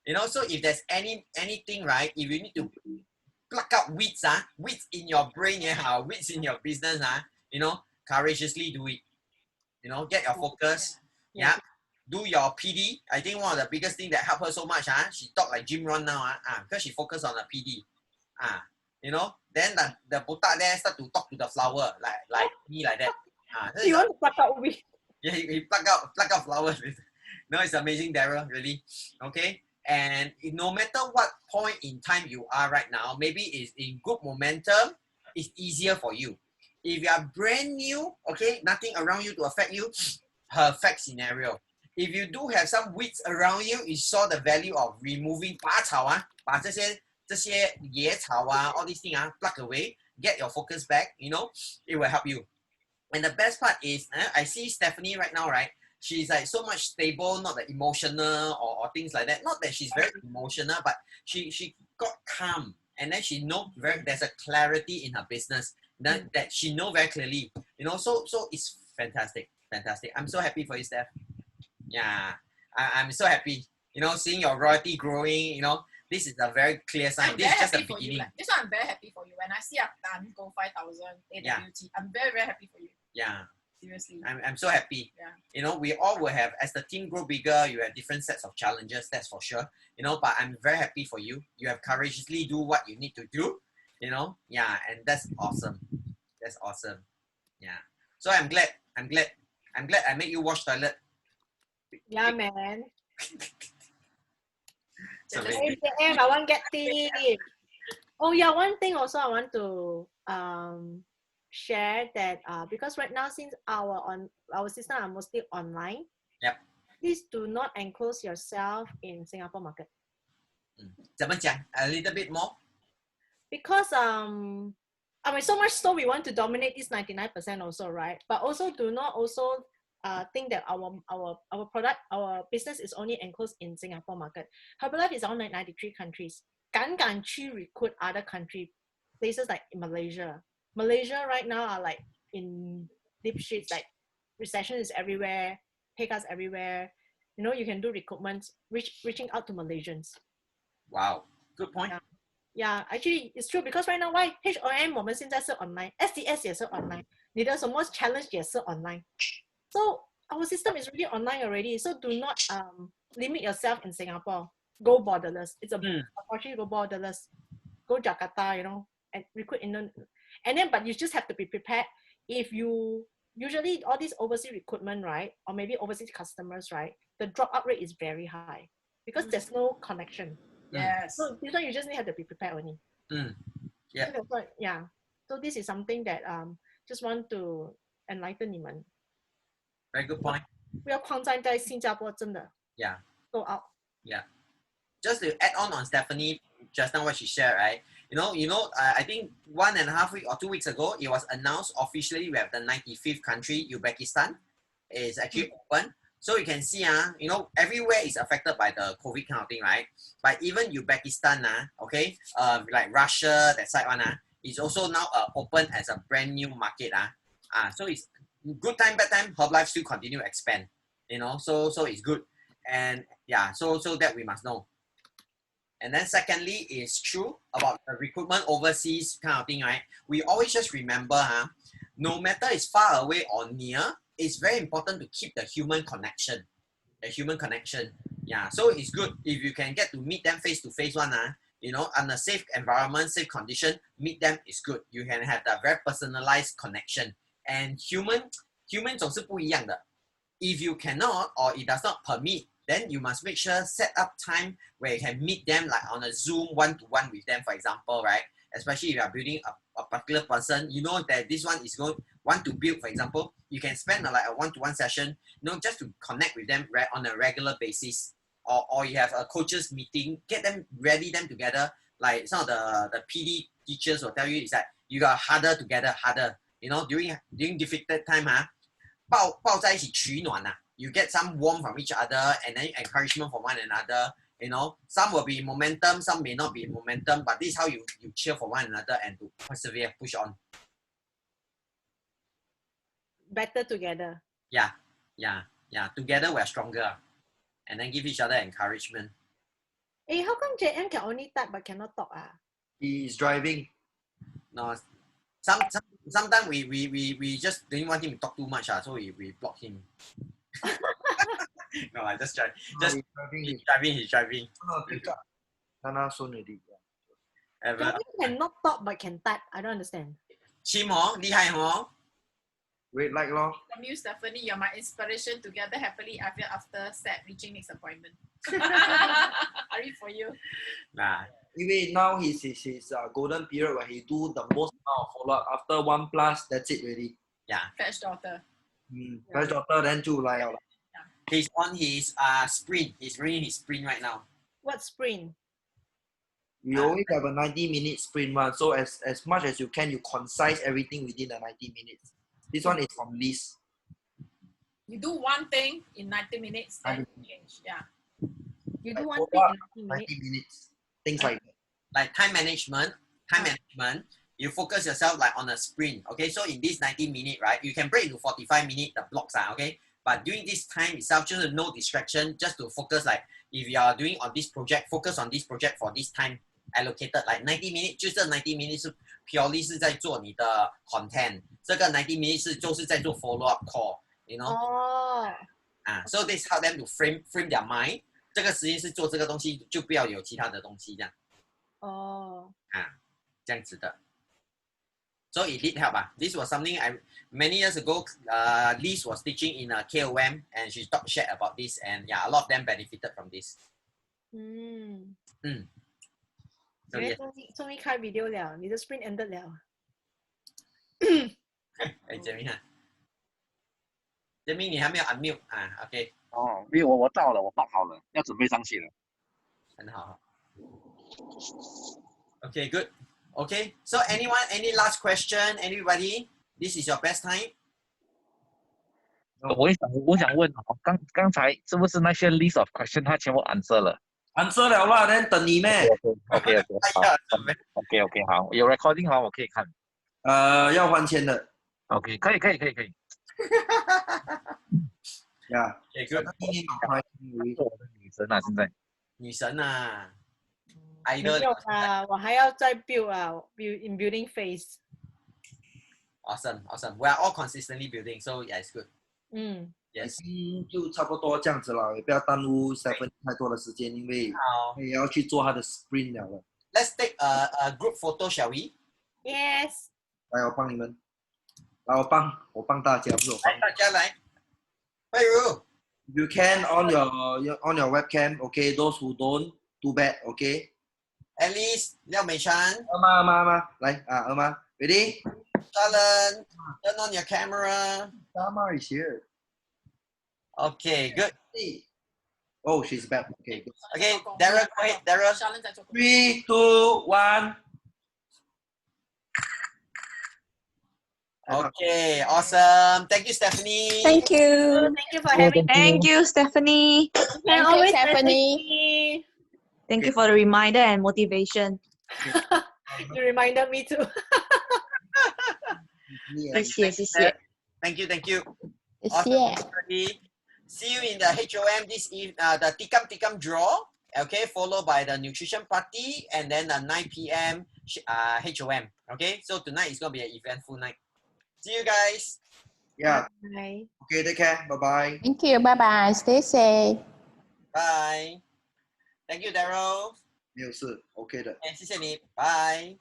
You know, so if there's anything, right, if you need to pluck out weeds in your brain, weeds in your business, you know, courageously do it. You know, get your focus. Yeah. Do your PD. I think one of the biggest thing that helped her so much, she talk like Jim Rohn now, because she focused on the PD. You know, then the botak there start to talk to the flower, like me like that. You want to pluck out weeds? Yeah, he pluck out flowers. No, it's amazing, Daryl, really. Okay. And no matter what point in time you are right now, maybe it's in good momentum, it's easier for you. If you are brand new, okay, nothing around you to affect you, perfect scenario. If you do have some weeds around you, you saw the value of removing 拔草把这些野草all these things pluck away, get your focus back, you know, it will help you. And the best part is, I see Stephanie right now, right? She's like so much stable, not the emotional or things like that. Not that she's very emotional, but she got calm. And then she know there's a clarity in her business that she know very clearly. You know, so it's fantastic. I'm so happy for you, Steph. Yeah, I'm so happy. You know, seeing your royalty growing, you know, this is a very clear sign. This is just the beginning. This one I'm very happy for you. When I see I've done go 5,000 AWT, I'm very, very happy for you. Yeah. Seriously. I'm so happy. Yeah. You know, we all will have, as the team grow bigger, you have different sets of challenges, that's for sure. You know, but I'm very happy for you. You have courageously do what you need to do. You know, yeah, and that's awesome. That's awesome. Yeah. So I'm glad I made you wash toilet. Yeah, man. So Hey, I want to get tip. Oh yeah, one thing also I want to share that because right now since our system are mostly online, yep. Please do not enclose yourself in Singapore market. 怎么讲? A little bit more? Because I mean so much so we want to dominate this 99% also, right? But also do not also think that our product, our business is only enclosed in Singapore market. Herbalife is on 93 countries. 敢去 recruit other country, places like in Malaysia. Malaysia right now are like in deep shits, like recession is everywhere, pay cuts everywhere. You know, you can do recruitment, reaching out to Malaysians. Wow, good point. Yeah, actually it's true because right now why HOM 我们现在是 online, SDS 也是 online, 你的什么 challenge 也是 online. So our system is really online already. So do not limit yourself in Singapore. go borderless. It's a Mm. opportunity to go borderless. Go Jakarta, you know, and recruit and then but you just have to be prepared. If you usually all these overseas recruitment, right, or maybe overseas customers, right, the dropout rate is very high because there's no connection. Yes. So this one you just need to be prepared only. Yeah. So that's why, yeah. So this is something that just want to enlighten 你们。 Very good point. 不要框在新加坡，真的。Yeah. Go out. Yeah. Just to add on Stephanie just now what she shared, right? I think 1.5 weeks or 2 weeks ago, it was announced officially we have the 95th country, Uzbekistan, is actually open. So you can see, everywhere is affected by the COVID kind of thing, right? But even Uzbekistan, okay, like Russia, that side one, is also now open as a brand new market. So it's good time, bad time, Herbalife still continue to expand, so it's good. And yeah, so that we must know. And then secondly, it's true about the recruitment overseas kind of thing, right? We always just remember, no matter it's far away or near, it's very important to keep the human connection. Yeah, so it's good if you can get to meet them face to face on a safe environment, safe condition, meet them is good. You can have that very personalized connection. And human 总是不一样的. If you cannot or it does not permit, then you must make sure set up time where you can meet them like on a Zoom one-to-one with them, for example, right? Especially if you are building a particular person, you know that this one is going want to build, for example, you can spend like a one-to-one session, just to connect with them on a regular basis. Or you have a coaches meeting, get them ready them together. Like some of the PD teachers will tell you is that you got harder together, harder. During difficult time, 抱在一起取暖 you get some warmth from each other and then encouragement from one another. Some will be in momentum, some may not be in momentum, but this is how you cheer for one another and to persevere, push on. Better together. Yeah. Together we're stronger. And then give each other encouragement. Hey, how come JM can only type but cannot talk? He's driving. No, sometimes we just didn't want him to talk too much, so we block him. No, I just try. He's driving. No, pick up. Nana soon already. JM cannot talk but can type. I don't understand. Chim 厉害 Red light lor. From you, Stephanie, you're my inspiration. Together happily after set, reaching next appointment. Hurry for you. Nah. Anyway, now he's his golden period where he do the most amount of follow-up. After 1+, that's it already. Yeah. Fetch daughter. Fetch daughter, then 就来了. He's on his sprint. He's running his sprint right now. What sprint? We always have a 90-minute sprint run. So as much as you can, you concise everything within the 90 minutes. This one is from list. You do one thing in 90 minutes, then you change. Yeah. You do Like one thing in 90 90 minutes. minutes. Things like that. Like time management, you focus yourself like on a sprint. Okay, so in this 90 minute, right, you can break into 45 minute the blocks, okay? But during this time itself, just no distraction, just to focus like if you are doing on this project, focus on this project for this time allocated like 90 minutes, 就这90 minutes 是 purely 是在做你的 content， 这个90 minutes 就是在做 follow up call, so this help them to frame their mind. 这个时间是做这个东西，就不要有其他的东西这样。这样子的。So it did help. This was something many years ago. Liz was teaching in a KOM, and she shared about this, and yeah, a lot of them benefited from this. So yes. 终于开 video 了，你的 sprint ended 了。Jamie 你还没有 unmute OK。因为我到了，我报好了，要准备上去了。很好。Okay, good. Okay, so any last question? Anybody? This is your best time. 我想问刚才是不是那些 list of question 他全部 answer 了 ？answer 了啦，then 等你咩 ？OK， 好，有 recording 好，我可以看。要还钱的。OK， 可以。Yeah. Good. 我的女神啊，现在。女神啊。没有啊，我还要再 build in building phase. Awesome. We are all consistently building, so yeah, it's good. 嗯， Yes. 就差不多这样子了，也不要耽误 Stephanie 太多的时间，因为好也要去做他的 sprint 了了。 ，Let's take a group photo, shall we? Yes. 来，我帮你们，来，我帮大家，不是我帮来，。大家来。慧茹 You can on your webcam, okay? Those who don't, too bad, okay? ，Alice，廖美婵妈，来啊，二妈 ，ready? ，Alan, turn on your camera. Mama is here. Okay, good. Hey. Oh, she's back. Okay, good. Okay, Darren, go ahead, Darren. Charlotte 在做工。 3, 2, 1. Okay, awesome. Thank you, Stephanie. Thank you. Thank you for having me. Thank you, Stephanie. You can Thank you, always Stephanie. message me. Thank you for the reminder and motivation. You reminded me too.谢谢。 Thank you, thank you. 谢 Awesome, 谢。 everybody. See you in the HOM the Tikam draw. Okay, followed by the nutrition party and then the 9 p.m. HOM. Okay, so tonight is gonna be an eventful night. See you guys. Yeah. Bye. Okay, take care. Bye bye. Thank you. Bye bye. Stay safe. Bye. Thank you, Daryl. 没有事，OK 的。谢谢你，拜。